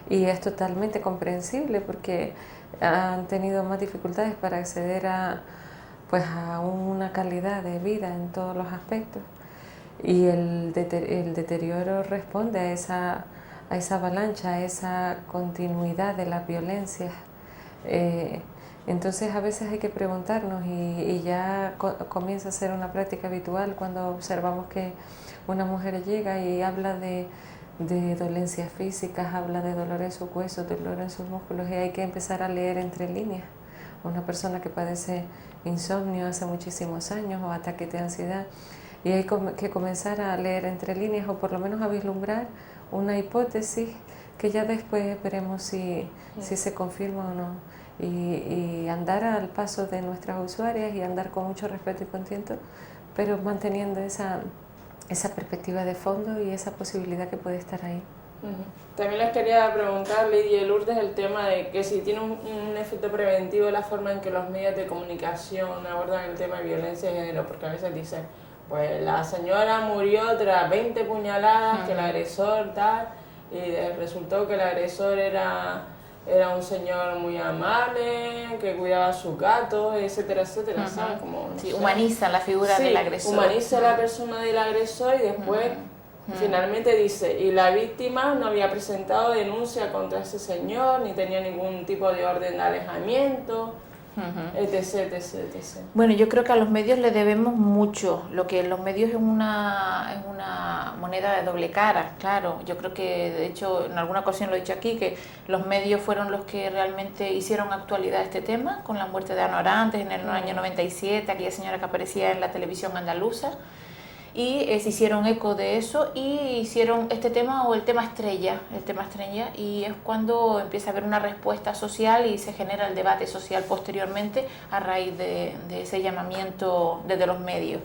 Y es totalmente comprensible porque han tenido más dificultades para acceder a una calidad de vida en todos los aspectos. Y el deterioro responde a esa avalancha, a esa continuidad de las violencias. Entonces a veces hay que preguntarnos y ya comienza a ser una práctica habitual cuando observamos que una mujer llega y habla de dolencias físicas, habla de dolor en sus huesos, dolor en sus músculos y hay que empezar a leer entre líneas. Una persona que padece insomnio hace muchísimos años o ataques de ansiedad y hay que comenzar a leer entre líneas o por lo menos a vislumbrar una hipótesis que ya después veremos si se confirma o no. Y andar al paso de nuestras usuarias y andar con mucho respeto y contento, pero manteniendo esa perspectiva de fondo y esa posibilidad que puede estar ahí. También les quería preguntar, Lidia y Lourdes, el tema de que si tiene un efecto preventivo la forma en que los medios de comunicación abordan el tema de violencia de género, porque a veces dicen, pues la señora murió tras 20 puñaladas, que el agresor tal, y resultó que el agresor era un señor muy amable, que cuidaba a sus gatos, etcétera, etcétera, ¿sabes? Como, no sé. Humaniza la figura del agresor. Humaniza la persona del agresor y después finalmente dice, y la víctima no había presentado denuncia contra ese señor, ni tenía ningún tipo de orden de alejamiento, etc, etc, etc. Bueno, yo creo que a los medios le debemos mucho. Lo que los medios es una moneda de doble cara, claro. Yo creo que, de hecho, en alguna ocasión lo he dicho aquí, que los medios fueron los que realmente hicieron actualidad este tema, con la muerte de Ana Orantes en el año 97, aquella señora que aparecía en la televisión andaluza. Y se hicieron eco de eso y hicieron este tema o el tema estrella, y es cuando empieza a haber una respuesta social y se genera el debate social posteriormente a raíz de ese llamamiento desde los medios.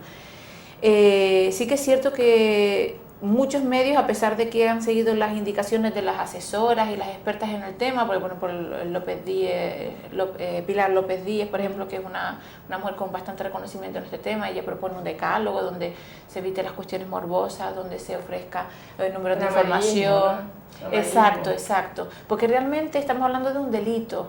Sí que es cierto que muchos medios, a pesar de que han seguido las indicaciones de las asesoras y las expertas en el tema, por ejemplo, Pilar López Díez, por ejemplo, que es una mujer con bastante reconocimiento en este tema, ella propone un decálogo donde se evite las cuestiones morbosas, donde se ofrezca números de información. ¿No? Exacto, porque realmente estamos hablando de un delito.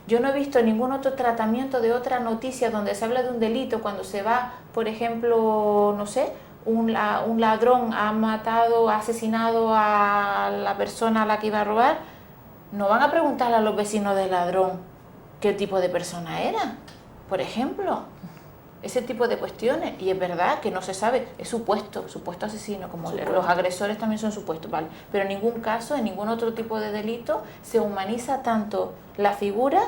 Yo no he visto ningún otro tratamiento de otra noticia donde se habla de un delito cuando se va, por ejemplo, no sé, un ladrón ha matado, ha asesinado a la persona a la que iba a robar. No van a preguntarle a los vecinos del ladrón qué tipo de persona era, por ejemplo. Ese tipo de cuestiones, y es verdad que no se sabe, es supuesto asesino, como los agresores también son supuestos, ¿vale? Pero en ningún caso, en ningún otro tipo de delito, se humaniza tanto la figura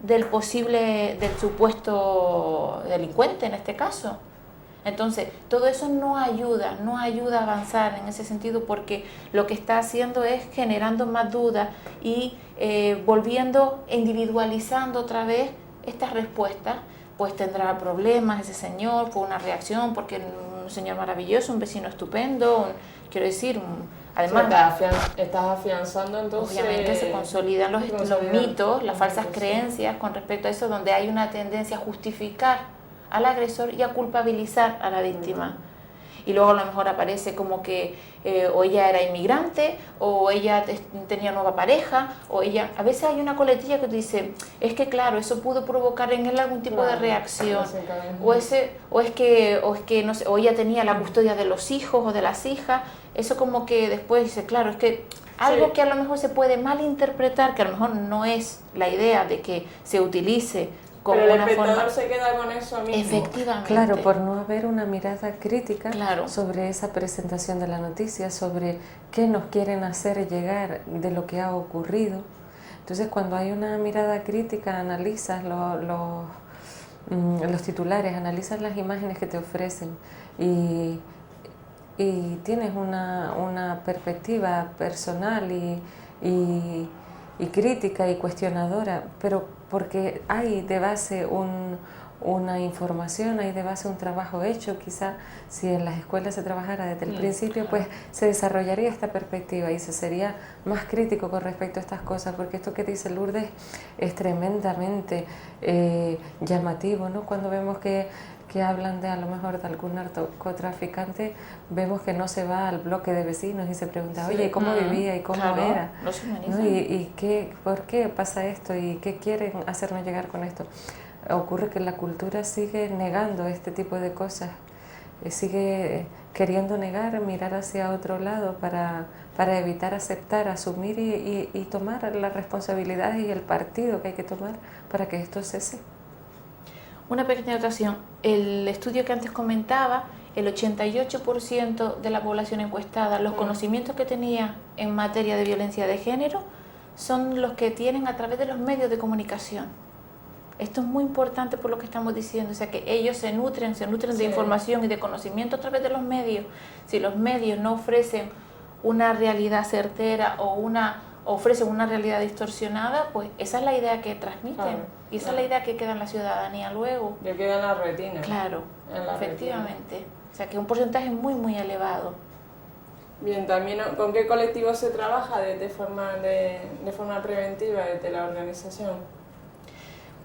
del supuesto delincuente en este caso. Entonces, todo eso no ayuda a avanzar en ese sentido, porque lo que está haciendo es generando más dudas y volviendo, individualizando otra vez estas respuestas. Pues tendrá problemas ese señor, fue una reacción, porque un señor maravilloso, un vecino estupendo, quiero decir, además... Estás afianzando entonces... Obviamente se consolidan los mitos, las falsas creencias con respecto a eso, donde hay una tendencia a justificar al agresor y a culpabilizar a la víctima. Y luego a lo mejor aparece como que o ella era inmigrante, o ella tenía nueva pareja, o ella... A veces hay una coletilla que te dice, es que claro, eso pudo provocar en él algún tipo de reacción, o es que no sé, o ella tenía la custodia de los hijos o de las hijas. Eso como que después dice, claro, es que algo que a lo mejor se puede malinterpretar, que a lo mejor no es la idea de que se utilice. Pero el espectador se queda con eso mismo. Efectivamente. Claro, por no haber una mirada crítica claro. sobre esa presentación de la noticia, sobre qué nos quieren hacer llegar de lo que ha ocurrido. Entonces, cuando hay una mirada crítica, analizas los titulares, analizas las imágenes que te ofrecen y tienes una perspectiva personal y crítica y cuestionadora, pero porque hay de base una información, hay de base un trabajo hecho. Quizá si en las escuelas se trabajara desde el principio, pues se desarrollaría esta perspectiva y se sería más crítico con respecto a estas cosas, porque esto que dice Lourdes es tremendamente llamativo, ¿no? Cuando vemos que hablan de a lo mejor de algún narcotraficante, vemos que no se va al bloque de vecinos y se pregunta, oye, ¿cómo vivía y cómo era? ¿No? ¿Y por qué pasa esto? ¿Y qué quieren hacernos llegar con esto? Ocurre que la cultura sigue negando este tipo de cosas, sigue queriendo negar, mirar hacia otro lado para evitar aceptar, asumir y tomar las responsabilidades y el partido que hay que tomar para que esto cese. Una pequeña anotación, el estudio que antes comentaba, el 88% de la población encuestada, los conocimientos que tenía en materia de violencia de género son los que tienen a través de los medios de comunicación. Esto es muy importante por lo que estamos diciendo, o sea que ellos se nutren de información y de conocimiento a través de los medios. Si los medios no ofrecen una realidad certera o ofrecen una realidad distorsionada, pues esa es la idea que transmiten y esa es la idea que queda en la ciudadanía luego. Que queda en la retina. Claro, efectivamente. O sea que un porcentaje muy, muy elevado. Bien, también ¿con qué colectivo se trabaja de forma preventiva desde la organización?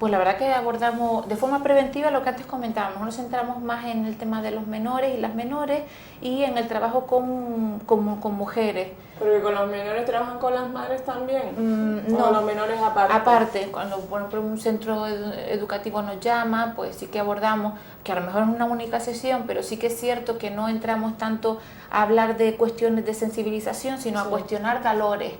Pues la verdad que abordamos de forma preventiva lo que antes comentábamos, nos centramos más en el tema de los menores y las menores y en el trabajo con mujeres. ¿Pero que con los menores trabajan con las madres también? No, ¿O los menores aparte? Aparte, cuando por ejemplo, un centro educativo nos llama, pues sí que abordamos, que a lo mejor es una única sesión, pero sí que es cierto que no entramos tanto a hablar de cuestiones de sensibilización, sino a cuestionar valores.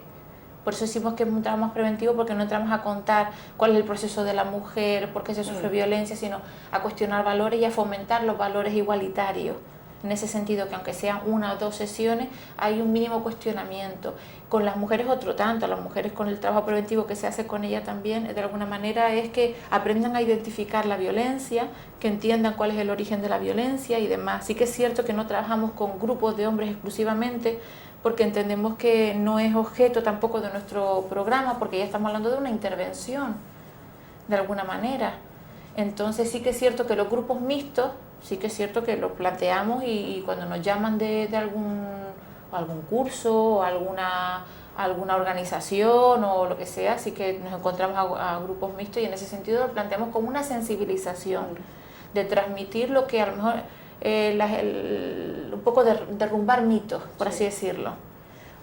Por eso decimos que es un trabajo más preventivo, porque no entramos a contar cuál es el proceso de la mujer, por qué se sufre violencia, sino a cuestionar valores y a fomentar los valores igualitarios. En ese sentido, que aunque sean 1 o 2 sesiones, hay un mínimo cuestionamiento. Con las mujeres otro tanto, las mujeres con el trabajo preventivo que se hace con ellas también, de alguna manera es que aprendan a identificar la violencia, que entiendan cuál es el origen de la violencia y demás. Sí que es cierto que no trabajamos con grupos de hombres exclusivamente, porque entendemos que no es objeto tampoco de nuestro programa, porque ya estamos hablando de una intervención, de alguna manera. Entonces sí que es cierto que los grupos mixtos, sí que es cierto que los planteamos y cuando nos llaman de algún curso o alguna organización o lo que sea, sí que nos encontramos a grupos mixtos y en ese sentido lo planteamos como una sensibilización, de transmitir lo que a lo mejor... un poco derrumbar mitos, por así decirlo.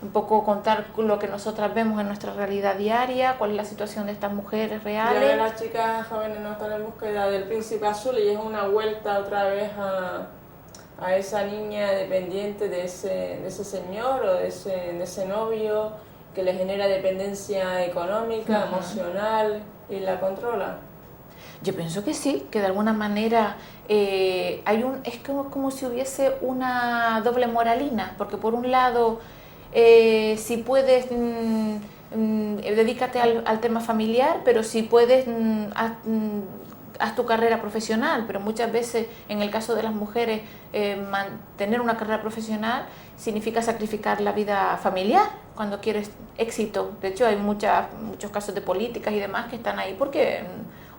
Un poco contar lo que nosotras vemos en nuestra realidad diaria, cuál es la situación de estas mujeres reales. Ya las chicas jóvenes no están en búsqueda del príncipe azul y es una vuelta otra vez a esa niña dependiente de ese señor o de ese novio que le genera dependencia económica, emocional y la controla. Yo pienso que sí, que de alguna manera es como si hubiese una doble moralina, porque por un lado, si puedes, dedícate al tema familiar, pero si puedes, haz tu carrera profesional, pero muchas veces en el caso de las mujeres tener una carrera profesional significa sacrificar la vida familiar cuando quieres éxito. De hecho hay muchos casos de políticas y demás que están ahí porque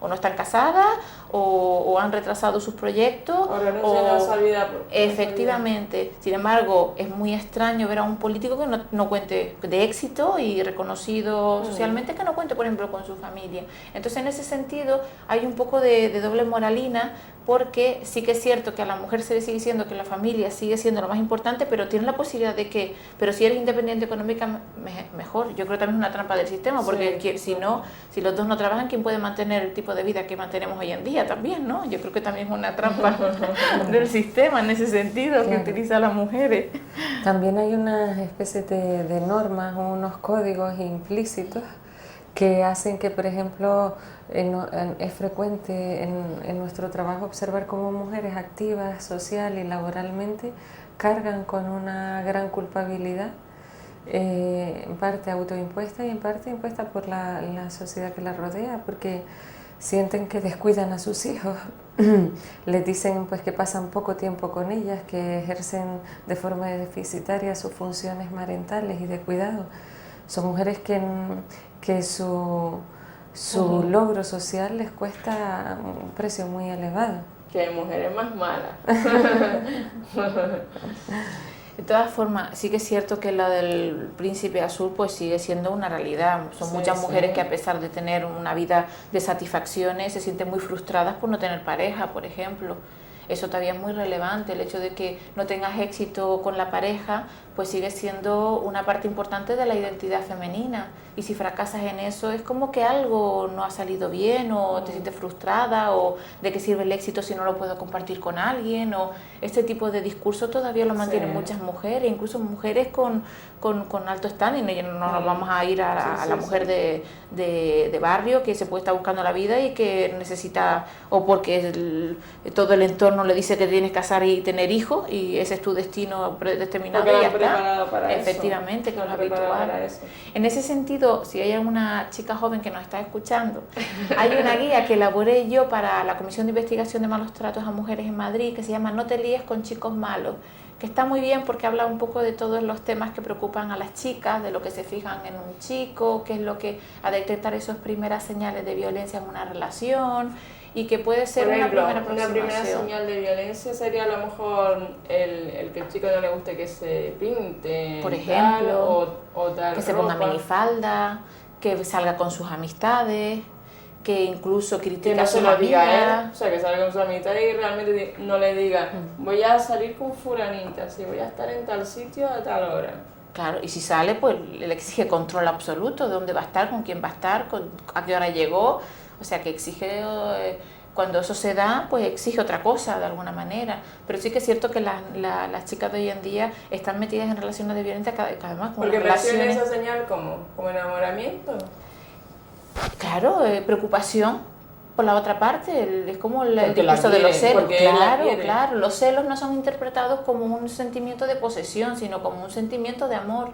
o no están casadas o han retrasado sus proyectos o renuncian a esa vida. Efectivamente. Sin embargo, es muy extraño ver a un político que no cuente de éxito y reconocido socialmente, que no cuente, por ejemplo, con su familia. Entonces, en ese sentido, hay un poco de doble moralina, porque sí que es cierto que a la mujer se le sigue diciendo que la familia sigue siendo lo más importante, pero tiene la posibilidad de que, pero si eres independiente económicamente, mejor. Yo creo que también es una trampa del sistema, porque si los dos no trabajan, ¿quién puede mantener el tipo de vida que mantenemos hoy en día también, ¿no? Yo creo que también es una trampa del sistema en ese sentido, que utiliza a las mujeres. También hay una especie de normas o unos códigos implícitos que hacen que, por ejemplo, es frecuente en nuestro trabajo observar cómo mujeres activas social y laboralmente cargan con una gran culpabilidad, en parte autoimpuesta y en parte impuesta por la sociedad que la rodea, porque sienten que descuidan a sus hijos, les dicen pues que pasan poco tiempo con ellas, que ejercen de forma deficitaria sus funciones marentales y de cuidado. Son mujeres que su logro social les cuesta un precio muy elevado. Que hay mujeres más malas. De todas formas, sí que es cierto que la del príncipe azul pues sigue siendo una realidad. Son muchas mujeres que, a pesar de tener una vida de satisfacciones, se sienten muy frustradas por no tener pareja, por ejemplo. Eso todavía es muy relevante, el hecho de que no tengas éxito con la pareja, pues sigue siendo una parte importante de la identidad femenina. Y si fracasas en eso, es como que algo no ha salido bien, o te sientes frustrada, o de qué sirve el éxito si no lo puedo compartir con alguien, o este tipo de discurso todavía lo mantienen muchas mujeres, incluso mujeres con alto standing. Y no nos vamos a ir a la mujer de barrio que se puede estar buscando la vida y que necesita, o porque todo el entorno le dice que tienes que casar y tener hijos y ese es tu destino predeterminado y ya está. Para efectivamente, eso. Que es lo habitual. En ese sentido, si hay alguna chica joven que nos está escuchando, hay una guía que elaboré yo para la Comisión de Investigación de Malos Tratos a Mujeres en Madrid, que se llama No te líes con chicos malos, que está muy bien porque habla un poco de todos los temas que preocupan a las chicas, de lo que se fijan en un chico, qué es lo que a detectar esas primeras señales de violencia en una relación, y que puede ser por ejemplo, una primera señal de violencia sería a lo mejor el que el chico no le guste que se pinte, por ejemplo, o tal que se ponga minifalda, que salga con sus amistades, que incluso Que critica no a se sus lo diga a él, amigas. o sea, que salga con su amistad y realmente no le diga, voy a salir con fulanita, si voy a estar en tal sitio a tal hora. Claro, y si sale, pues le exige control absoluto de dónde va a estar, con quién va a estar, a qué hora llegó. O sea, que exige, cuando eso se da, pues exige otra cosa de alguna manera. Pero sí que es cierto que las chicas de hoy en día están metidas en relaciones de violencia cada vez más. Con Porque perciben relaciones, esa señal como enamoramiento. claro, preocupación por la otra parte, es como el Porque la discurso de los quiere, celos. porque él la Claro, quiere. claro, los celos no son interpretados como un sentimiento de posesión, sino como un sentimiento de amor,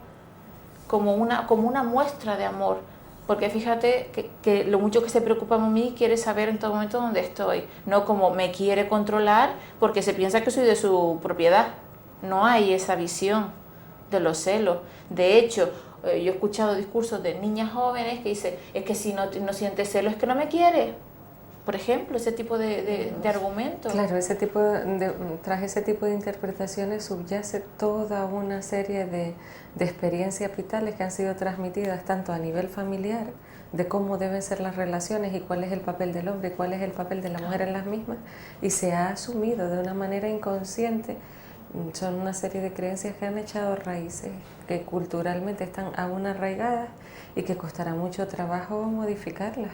como una muestra de amor. Porque fíjate que lo mucho que se preocupa por mí, quiere saber en todo momento dónde estoy, no como me quiere controlar porque se piensa que soy de su propiedad. No hay esa visión de los celos. De hecho, yo he escuchado discursos de niñas jóvenes que dicen, es que si no sientes celos es que no me quiere. Por ejemplo, ese tipo de argumentos. Claro, tras ese tipo de interpretaciones subyace toda una serie de experiencias vitales que han sido transmitidas tanto a nivel familiar, de cómo deben ser las relaciones y cuál es el papel del hombre y cuál es el papel de la mujer en las mismas, y se ha asumido de una manera inconsciente. Son una serie de creencias que han echado raíces, que culturalmente están aún arraigadas y que costará mucho trabajo modificarlas.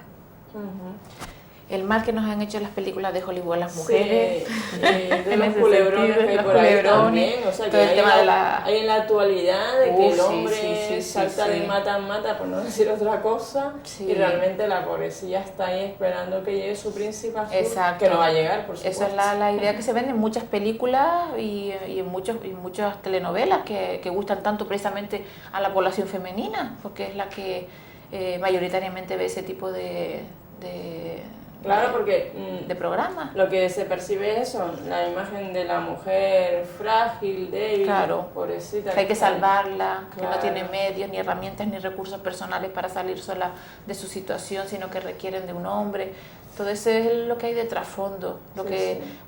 El mal que nos han hecho las películas de Hollywood a las mujeres, sí, de los culebrones que hay por ahí también, o sea, que hay en la actualidad de que el hombre salta de mata en mata, por no decir otra cosa, y realmente la pobrecilla está ahí esperando que llegue su príncipe azul, que no va a llegar, por supuesto. Esa es la idea que se vende en muchas películas y en muchas telenovelas que gustan tanto precisamente a la población femenina, porque es la que mayoritariamente ve ese tipo Claro, porque de programa. Lo que se percibe es eso, la imagen de la mujer frágil, débil, pobrecita. Que hay que salvarla, que no tiene medios, ni herramientas, ni recursos personales para salir sola de su situación, sino que requieren de un hombre. Todo eso es lo que hay de trasfondo,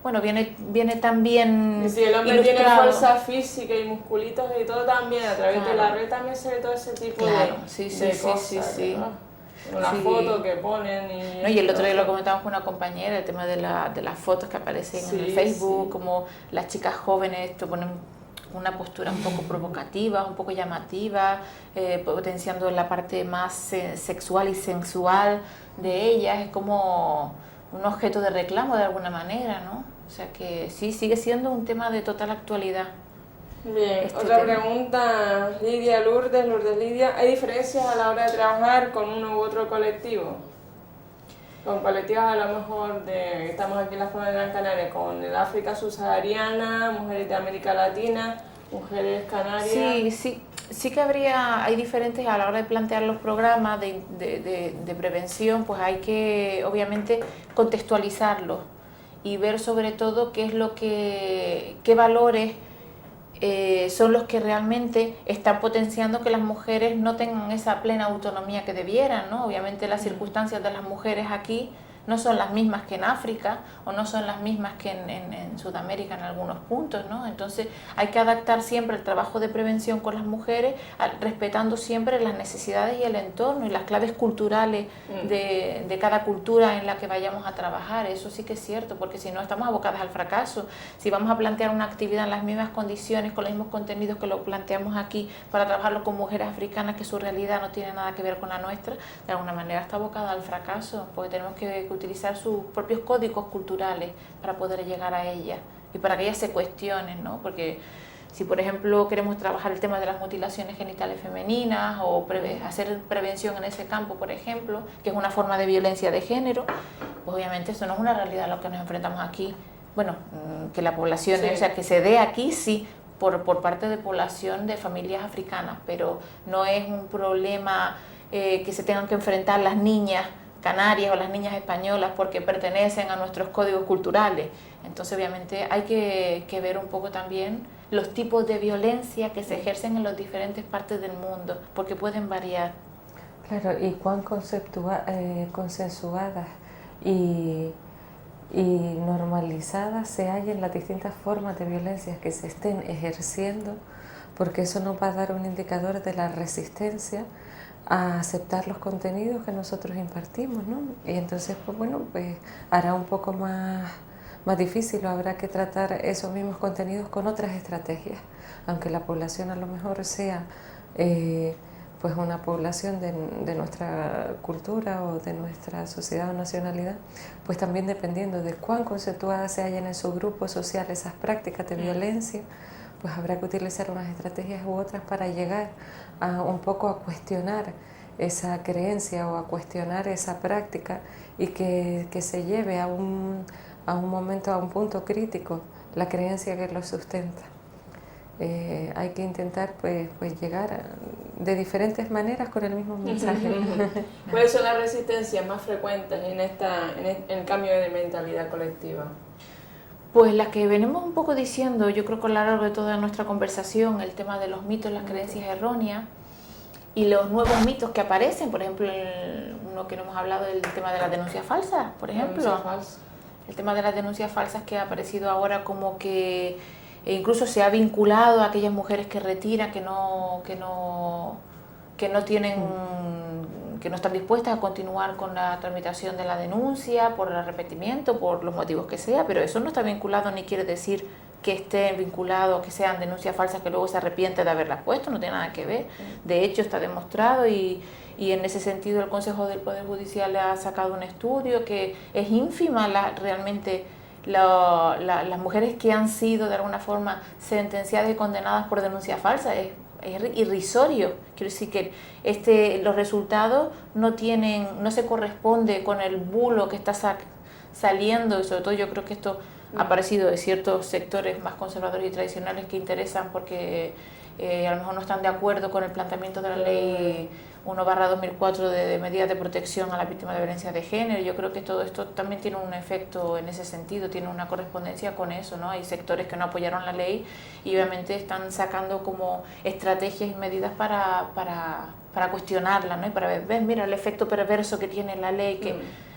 bueno, viene también. Y si el hombre ilustrado. tiene fuerza física y musculitos y todo también, a través de la red también se ve todo ese tipo de cosas. Sí. Una foto que ponen y el otro día lo comentamos con una compañera, el tema de las fotos que aparecen en el Facebook, como las chicas jóvenes te ponen una postura un poco provocativa, un poco llamativa, potenciando la parte más sexual y sensual de ellas, es como un objeto de reclamo de alguna manera, ¿no? O sea que sí, sigue siendo un tema de total actualidad. Bien, otra pregunta, Lourdes Lidia, ¿hay diferencias a la hora de trabajar con uno u otro colectivo? Con colectivos a lo mejor estamos aquí en la zona de Gran Canaria, con el África subsahariana, mujeres de América Latina, mujeres canarias. Sí que hay diferentes a la hora de plantear los programas de prevención, pues hay que obviamente contextualizarlos y ver sobre todo qué valores son los que realmente están potenciando que las mujeres no tengan esa plena autonomía que debieran, ¿no? Obviamente las circunstancias de las mujeres aquí no son las mismas que en África o no son las mismas que en Sudamérica en algunos puntos, ¿no? Entonces hay que adaptar siempre el trabajo de prevención con las mujeres, respetando siempre las necesidades y el entorno y las claves culturales de cada cultura en la que vayamos a trabajar. Eso sí que es cierto, porque si no estamos abocadas al fracaso. Si vamos a plantear una actividad en las mismas condiciones, con los mismos contenidos que lo planteamos aquí, para trabajarlo con mujeres africanas, que su realidad no tiene nada que ver con la nuestra, de alguna manera está abocada al fracaso, porque tenemos que utilizar sus propios códigos culturales para poder llegar a ellas y para que ellas se cuestionen, ¿no? Porque si, por ejemplo, queremos trabajar el tema de las mutilaciones genitales femeninas o hacer prevención en ese campo, por ejemplo, que es una forma de violencia de género, pues obviamente eso no es una realidad a lo que nos enfrentamos aquí. Bueno, que la población, o sea, que se dé aquí, sí, por parte de población de familias africanas, pero no es un problema que se tengan que enfrentar las niñas canarias o las niñas españolas porque pertenecen a nuestros códigos culturales. Entonces obviamente hay que ver un poco también los tipos de violencia que se ejercen en las diferentes partes del mundo, porque pueden variar. Claro, y cuán consensuadas y normalizadas se hallen las distintas formas de violencia que se estén ejerciendo, porque eso nos va a dar un indicador de la resistencia a aceptar los contenidos que nosotros impartimos, ¿no? Y entonces, pues bueno, pues hará un poco más difícil, o habrá que tratar esos mismos contenidos con otras estrategias, aunque la población a lo mejor sea pues una población de nuestra cultura o de nuestra sociedad o nacionalidad, pues también dependiendo de cuán conceptuadas se hallan en su grupo social esas prácticas de violencia, pues habrá que utilizar unas estrategias u otras para llegar a un poco a cuestionar esa creencia o a cuestionar esa práctica y que se lleve a un momento, a un punto crítico, la creencia que lo sustenta. Hay que intentar pues llegar de diferentes maneras con el mismo mensaje. ¿Cuáles son las resistencias más frecuentes en el cambio de mentalidad colectiva? Pues las que venimos un poco diciendo, yo creo que a lo largo de toda nuestra conversación, el tema de los mitos, las creencias erróneas y los nuevos mitos que aparecen, por ejemplo, uno que no hemos hablado del tema de las denuncias falsas, por ejemplo. El tema de las denuncias falsas que ha aparecido ahora como que incluso se ha vinculado a aquellas mujeres que retiran, que no están dispuestas a continuar con la tramitación de la denuncia por el arrepentimiento, por los motivos que sea, pero eso no está vinculado ni quiere decir que estén vinculados, que sean denuncias falsas que luego se arrepiente de haberlas puesto, no tiene nada que ver. De hecho está demostrado y en ese sentido el Consejo del Poder Judicial ha sacado un estudio que es ínfima realmente las mujeres que han sido de alguna forma sentenciadas y condenadas por denuncias falsas. Es irrisorio. Quiero decir que los resultados no se corresponde con el bulo que está saliendo, y sobre todo yo creo que esto ha aparecido de ciertos sectores más conservadores y tradicionales que interesan porque a lo mejor no están de acuerdo con el planteamiento de la ley 1/2004 de medidas de protección a la víctima de violencia de género. Yo creo que todo esto también tiene un efecto en ese sentido, tiene una correspondencia con eso, ¿no? Hay sectores que no apoyaron la ley y obviamente están sacando como estrategias y medidas para cuestionarla, ¿no? Y para ver, mira el efecto perverso que tiene la ley, que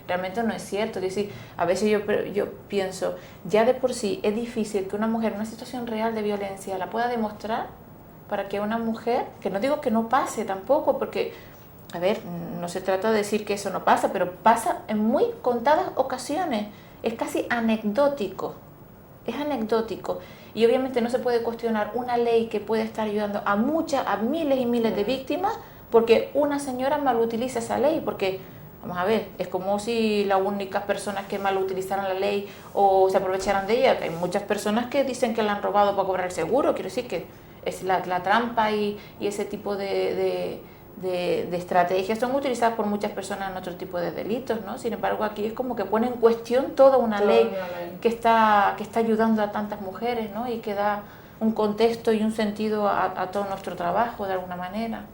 realmente no es cierto. Es decir, a veces yo pienso, ya de por sí es difícil que una mujer en una situación real de violencia la pueda demostrar, para que una mujer, que no digo que no pase tampoco, porque, a ver, no se trata de decir que eso no pasa, pero pasa en muy contadas ocasiones, es casi anecdótico, y obviamente no se puede cuestionar una ley que puede estar ayudando a miles y miles de víctimas, porque una señora malutiliza esa ley, porque, vamos a ver, es como si las únicas personas que malutilizaran la ley o se aprovecharan de ella, hay muchas personas que dicen que la han robado para cobrar el seguro, quiero decir que es la trampa y ese tipo de estrategias son utilizadas por muchas personas en otro tipo de delitos, ¿no? Sin embargo, aquí es como que pone en cuestión toda una ley que está ayudando a tantas mujeres, ¿no? Y que da un contexto y un sentido a todo nuestro trabajo de alguna manera.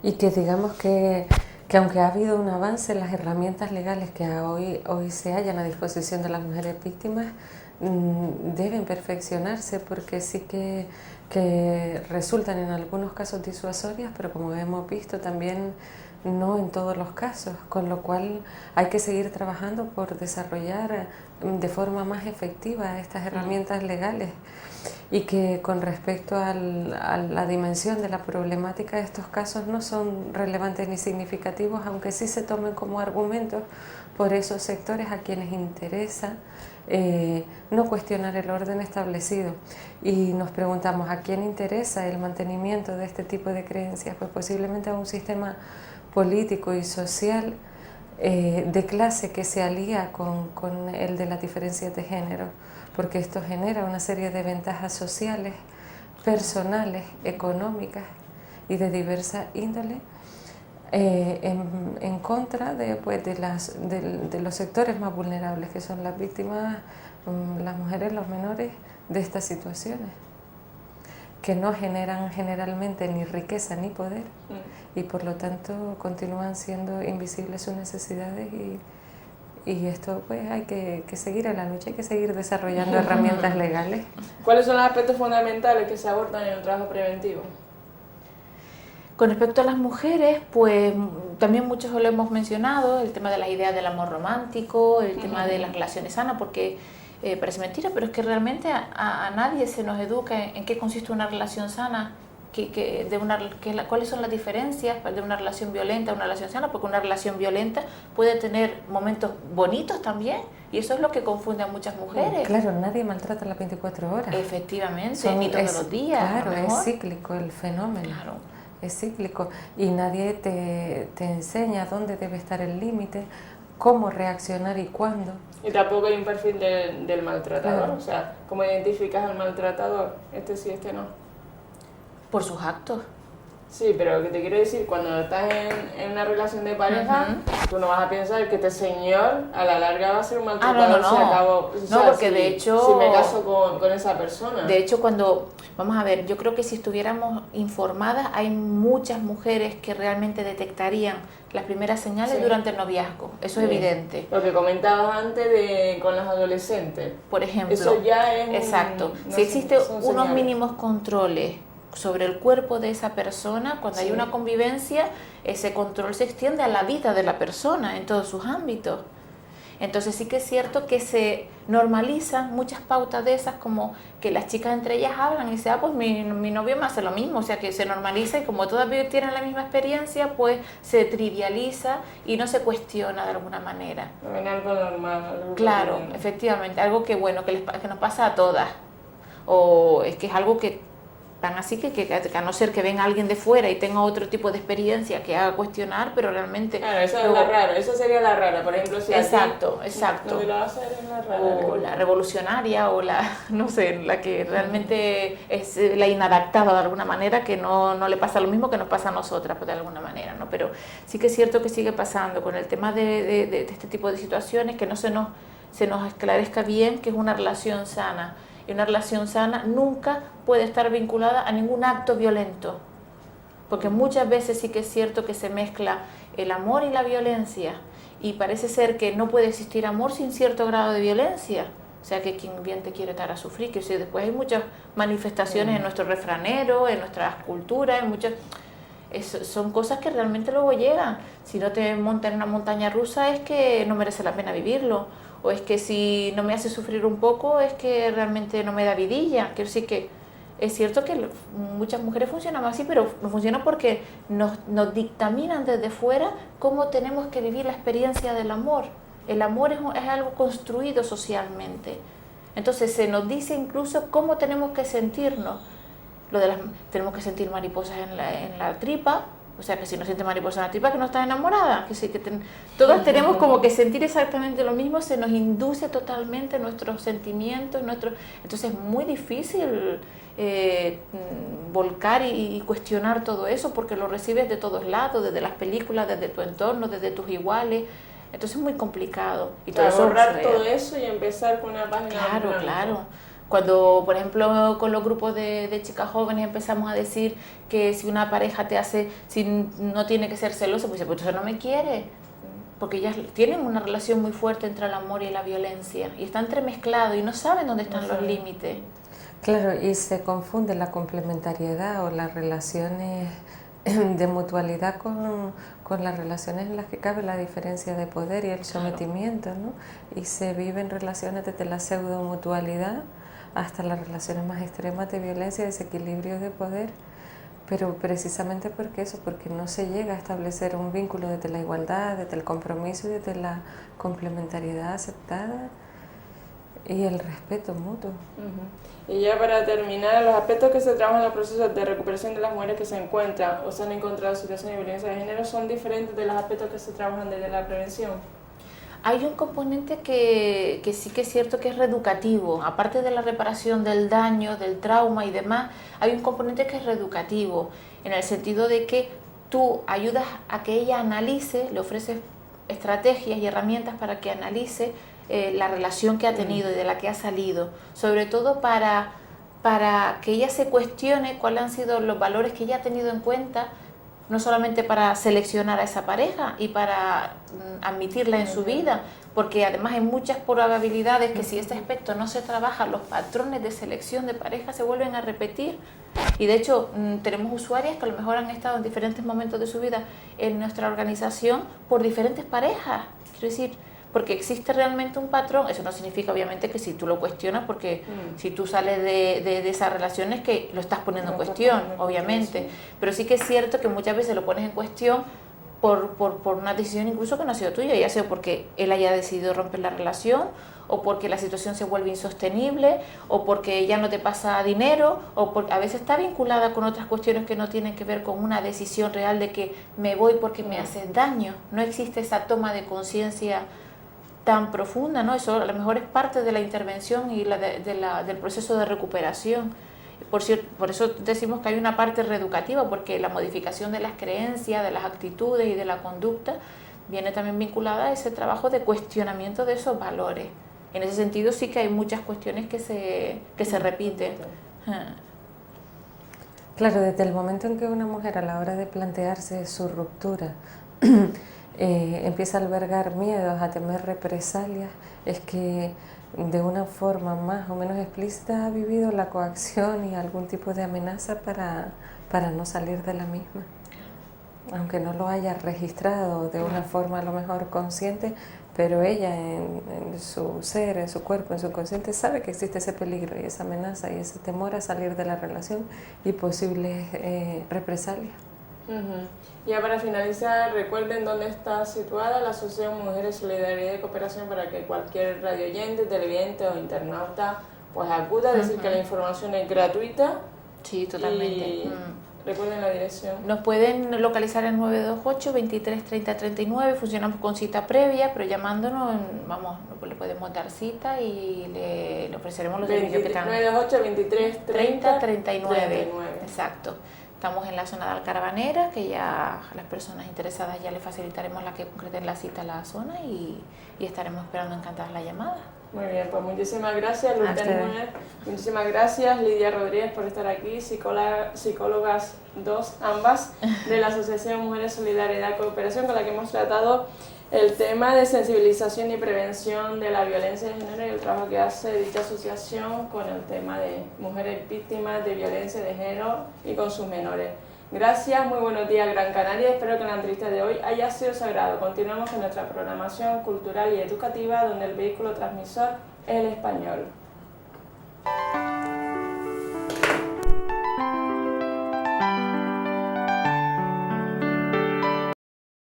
Y que digamos que aunque ha habido un avance en las herramientas legales que hoy se hallan a disposición de las mujeres víctimas, deben perfeccionarse porque sí que resultan en algunos casos disuasorias, pero como hemos visto también no en todos los casos, con lo cual hay que seguir trabajando por desarrollar de forma más efectiva estas herramientas legales, y que con respecto a la dimensión de la problemática, estos casos no son relevantes ni significativos, aunque sí se tomen como argumentos por esos sectores a quienes interesa no cuestionar el orden establecido. Y nos preguntamos, ¿a quién interesa el mantenimiento de este tipo de creencias? Pues posiblemente a un sistema político y social de clase que se alía con el de las diferencias de género, porque esto genera una serie de ventajas sociales, personales, económicas y de diversa índole en contra de los sectores más vulnerables, que son las víctimas, las mujeres, los menores de estas situaciones, que no generan generalmente ni riqueza ni poder y por lo tanto continúan siendo invisibles sus necesidades, y esto pues hay que seguir en la lucha, hay que seguir desarrollando herramientas legales. ¿Cuáles son los aspectos fundamentales que se abordan en el trabajo preventivo? Con respecto a las mujeres, pues también muchos lo hemos mencionado, el tema de las ideas del amor romántico, el tema de las relaciones sanas, porque parece mentira, pero es que realmente a nadie se nos educa en qué consiste una relación sana cuáles son las diferencias de una relación violenta a una relación sana, porque una relación violenta puede tener momentos bonitos también, y eso es lo que confunde a muchas mujeres. Claro, nadie maltrata las 24 horas. Efectivamente, ni todos los días. Claro, es cíclico el fenómeno. Claro. Es cíclico y nadie te enseña dónde debe estar el límite, cómo reaccionar y cuándo. Y tampoco hay un perfil del maltratador, claro. O sea, ¿cómo identificas al maltratador? Este sí, este no. Por sus actos. Sí, pero lo que te quiero decir, cuando estás en una relación de pareja, tú no vas a pensar que este señor a la larga va a ser un maltratador. No. Si acabo, no, porque de hecho... Si me caso con esa persona. De hecho, vamos a ver, yo creo que si estuviéramos informadas, hay muchas mujeres que realmente detectarían las primeras señales durante el noviazgo. Eso es evidente. Lo que comentabas antes con los adolescentes. Por ejemplo. Eso ya es exacto. Si existen unos mínimos controles sobre el cuerpo de esa persona, cuando hay una convivencia, ese control se extiende a la vida de la persona en todos sus ámbitos. Entonces sí que es cierto que se normalizan muchas pautas de esas, como que las chicas entre ellas hablan y dicen, pues mi novio me hace lo mismo, o sea que se normaliza y como todas tienen la misma experiencia, pues se trivializa y no se cuestiona de alguna manera. Ven algo normal. Algo claro, efectivamente, algo que bueno, que nos pasa a todas, o es que es algo que tan así que a no ser que venga alguien de fuera y tenga otro tipo de experiencia que haga cuestionar, pero realmente... Claro, eso es la rara, eso sería la rara, por ejemplo, si exacto. Lo que lo va a hacer es la rara. O la revolucionaria, o la, no sé, la que realmente es la inadaptada de alguna manera, que no le pasa lo mismo que nos pasa a nosotras, pues, de alguna manera, ¿no? Pero sí que es cierto que sigue pasando con el tema de este tipo de situaciones, que no se nos esclarezca bien que es una relación sana. Y una relación sana nunca puede estar vinculada a ningún acto violento, porque muchas veces sí que es cierto que se mezcla el amor y la violencia, y parece ser que no puede existir amor sin cierto grado de violencia, o sea que quien bien te quiere te hará sufrir, que si después hay muchas manifestaciones en nuestro refranero, en nuestras culturas, son cosas que realmente luego llegan. Si no te montas en una montaña rusa es que no merece la pena vivirlo, o es que si no me hace sufrir un poco es que realmente no me da vidilla. Quiero decir que es cierto que muchas mujeres funcionan así, pero no funcionan porque nos dictaminan desde fuera cómo tenemos que vivir la experiencia del amor. El amor es algo construido socialmente. Entonces se nos dice incluso cómo tenemos que sentirnos. Tenemos que sentir mariposas en la tripa. O sea, que si no siente mariposa en la tripa, que no está enamorada. Que sí, todas tenemos como que sentir exactamente lo mismo, se nos induce totalmente nuestros sentimientos, entonces es muy difícil volcar y cuestionar todo eso, porque lo recibes de todos lados, desde las películas, desde tu entorno, desde tus iguales. Entonces es muy complicado. Y borrar todo eso y empezar con una página. Claro. Cuando, por ejemplo, con los grupos de chicas jóvenes empezamos a decir que si una pareja si no tiene que ser celosa, pues eso no me quiere, porque ellas tienen una relación muy fuerte entre el amor y la violencia, y está entremezclado y no saben dónde están los límites. Claro, y se confunde la complementariedad o las relaciones de mutualidad con las relaciones en las que cabe la diferencia de poder y el sometimiento, ¿no? Y se viven relaciones desde la pseudo-mutualidad hasta las relaciones más extremas de violencia y desequilibrio de poder, pero precisamente porque no se llega a establecer un vínculo desde la igualdad, desde el compromiso y desde la complementariedad aceptada y el respeto mutuo. Y ya para terminar, los aspectos que se trabajan en los procesos de recuperación de las mujeres que se encuentran o se han encontrado situaciones de violencia de género son diferentes de los aspectos que se trabajan desde la prevención. Hay un componente que sí que es cierto que es reeducativo, aparte de la reparación del daño, del trauma y demás, hay un componente que es reeducativo, en el sentido de que tú ayudas a que ella analice, le ofreces estrategias y herramientas para que analice la relación que ha tenido y de la que ha salido, sobre todo para que ella se cuestione cuáles han sido los valores que ella ha tenido en cuenta, no solamente para seleccionar a esa pareja y para admitirla en su vida, porque además hay muchas probabilidades que si este aspecto no se trabaja, los patrones de selección de pareja se vuelven a repetir. Y de hecho tenemos usuarias que a lo mejor han estado en diferentes momentos de su vida en nuestra organización por diferentes parejas. Quiero decir, porque existe realmente un patrón. Eso no significa obviamente que si tú lo cuestionas, porque si tú sales de esa relación es que lo estás poniendo en cuestión, obviamente, pero sí que es cierto que muchas veces lo pones en cuestión por una decisión incluso que no ha sido tuya, ya sea porque él haya decidido romper la relación, o porque la situación se vuelve insostenible, o porque ya no te pasa dinero, o porque a veces está vinculada con otras cuestiones que no tienen que ver con una decisión real de que me voy porque me hace daño. No existe esa toma de conciencia tan profunda, ¿no? Eso a lo mejor es parte de la intervención y del proceso de recuperación. Por eso decimos que hay una parte reeducativa, porque la modificación de las creencias, de las actitudes y de la conducta viene también vinculada a ese trabajo de cuestionamiento de esos valores. En ese sentido sí que hay muchas cuestiones que se repiten. Claro, desde el momento en que una mujer a la hora de plantearse su ruptura empieza a albergar miedos, a temer represalias, es que de una forma más o menos explícita ha vivido la coacción y algún tipo de amenaza para no salir de la misma. Aunque no lo haya registrado de una forma a lo mejor consciente, pero ella en su ser, en su cuerpo, en su consciente sabe que existe ese peligro y esa amenaza y ese temor a salir de la relación y posibles represalias. Ya para finalizar, recuerden dónde está situada la Asociación Mujeres Solidaridad y Cooperación para que cualquier radioyente, televidente o internauta pues acuda a decir que la información es gratuita. Sí, totalmente. Y recuerden la dirección. Nos pueden localizar en 928 23 30 39, funcionamos con cita previa, pero llamándonos, le podemos dar cita y le ofreceremos los servicios que están. 928 23 30 39. Exacto. Estamos en la zona de Alcarabanera, que ya a las personas interesadas ya les facilitaremos la que concreten la cita a la zona y estaremos esperando encantadas la llamada. Muy bien, pues muchísimas gracias, Lourdes Núñez. Muchísimas gracias, Lidia Rodríguez, por estar aquí, psicólogas dos, ambas, de la Asociación Mujeres Solidaridad y Cooperación, con la que hemos tratado el tema de sensibilización y prevención de la violencia de género y el trabajo que hace dicha asociación con el tema de mujeres víctimas de violencia de género y con sus menores. Gracias, muy buenos días Gran Canaria, espero que la entrevista de hoy haya sido sagrado. Continuamos con nuestra programación cultural y educativa donde el vehículo transmisor es el español.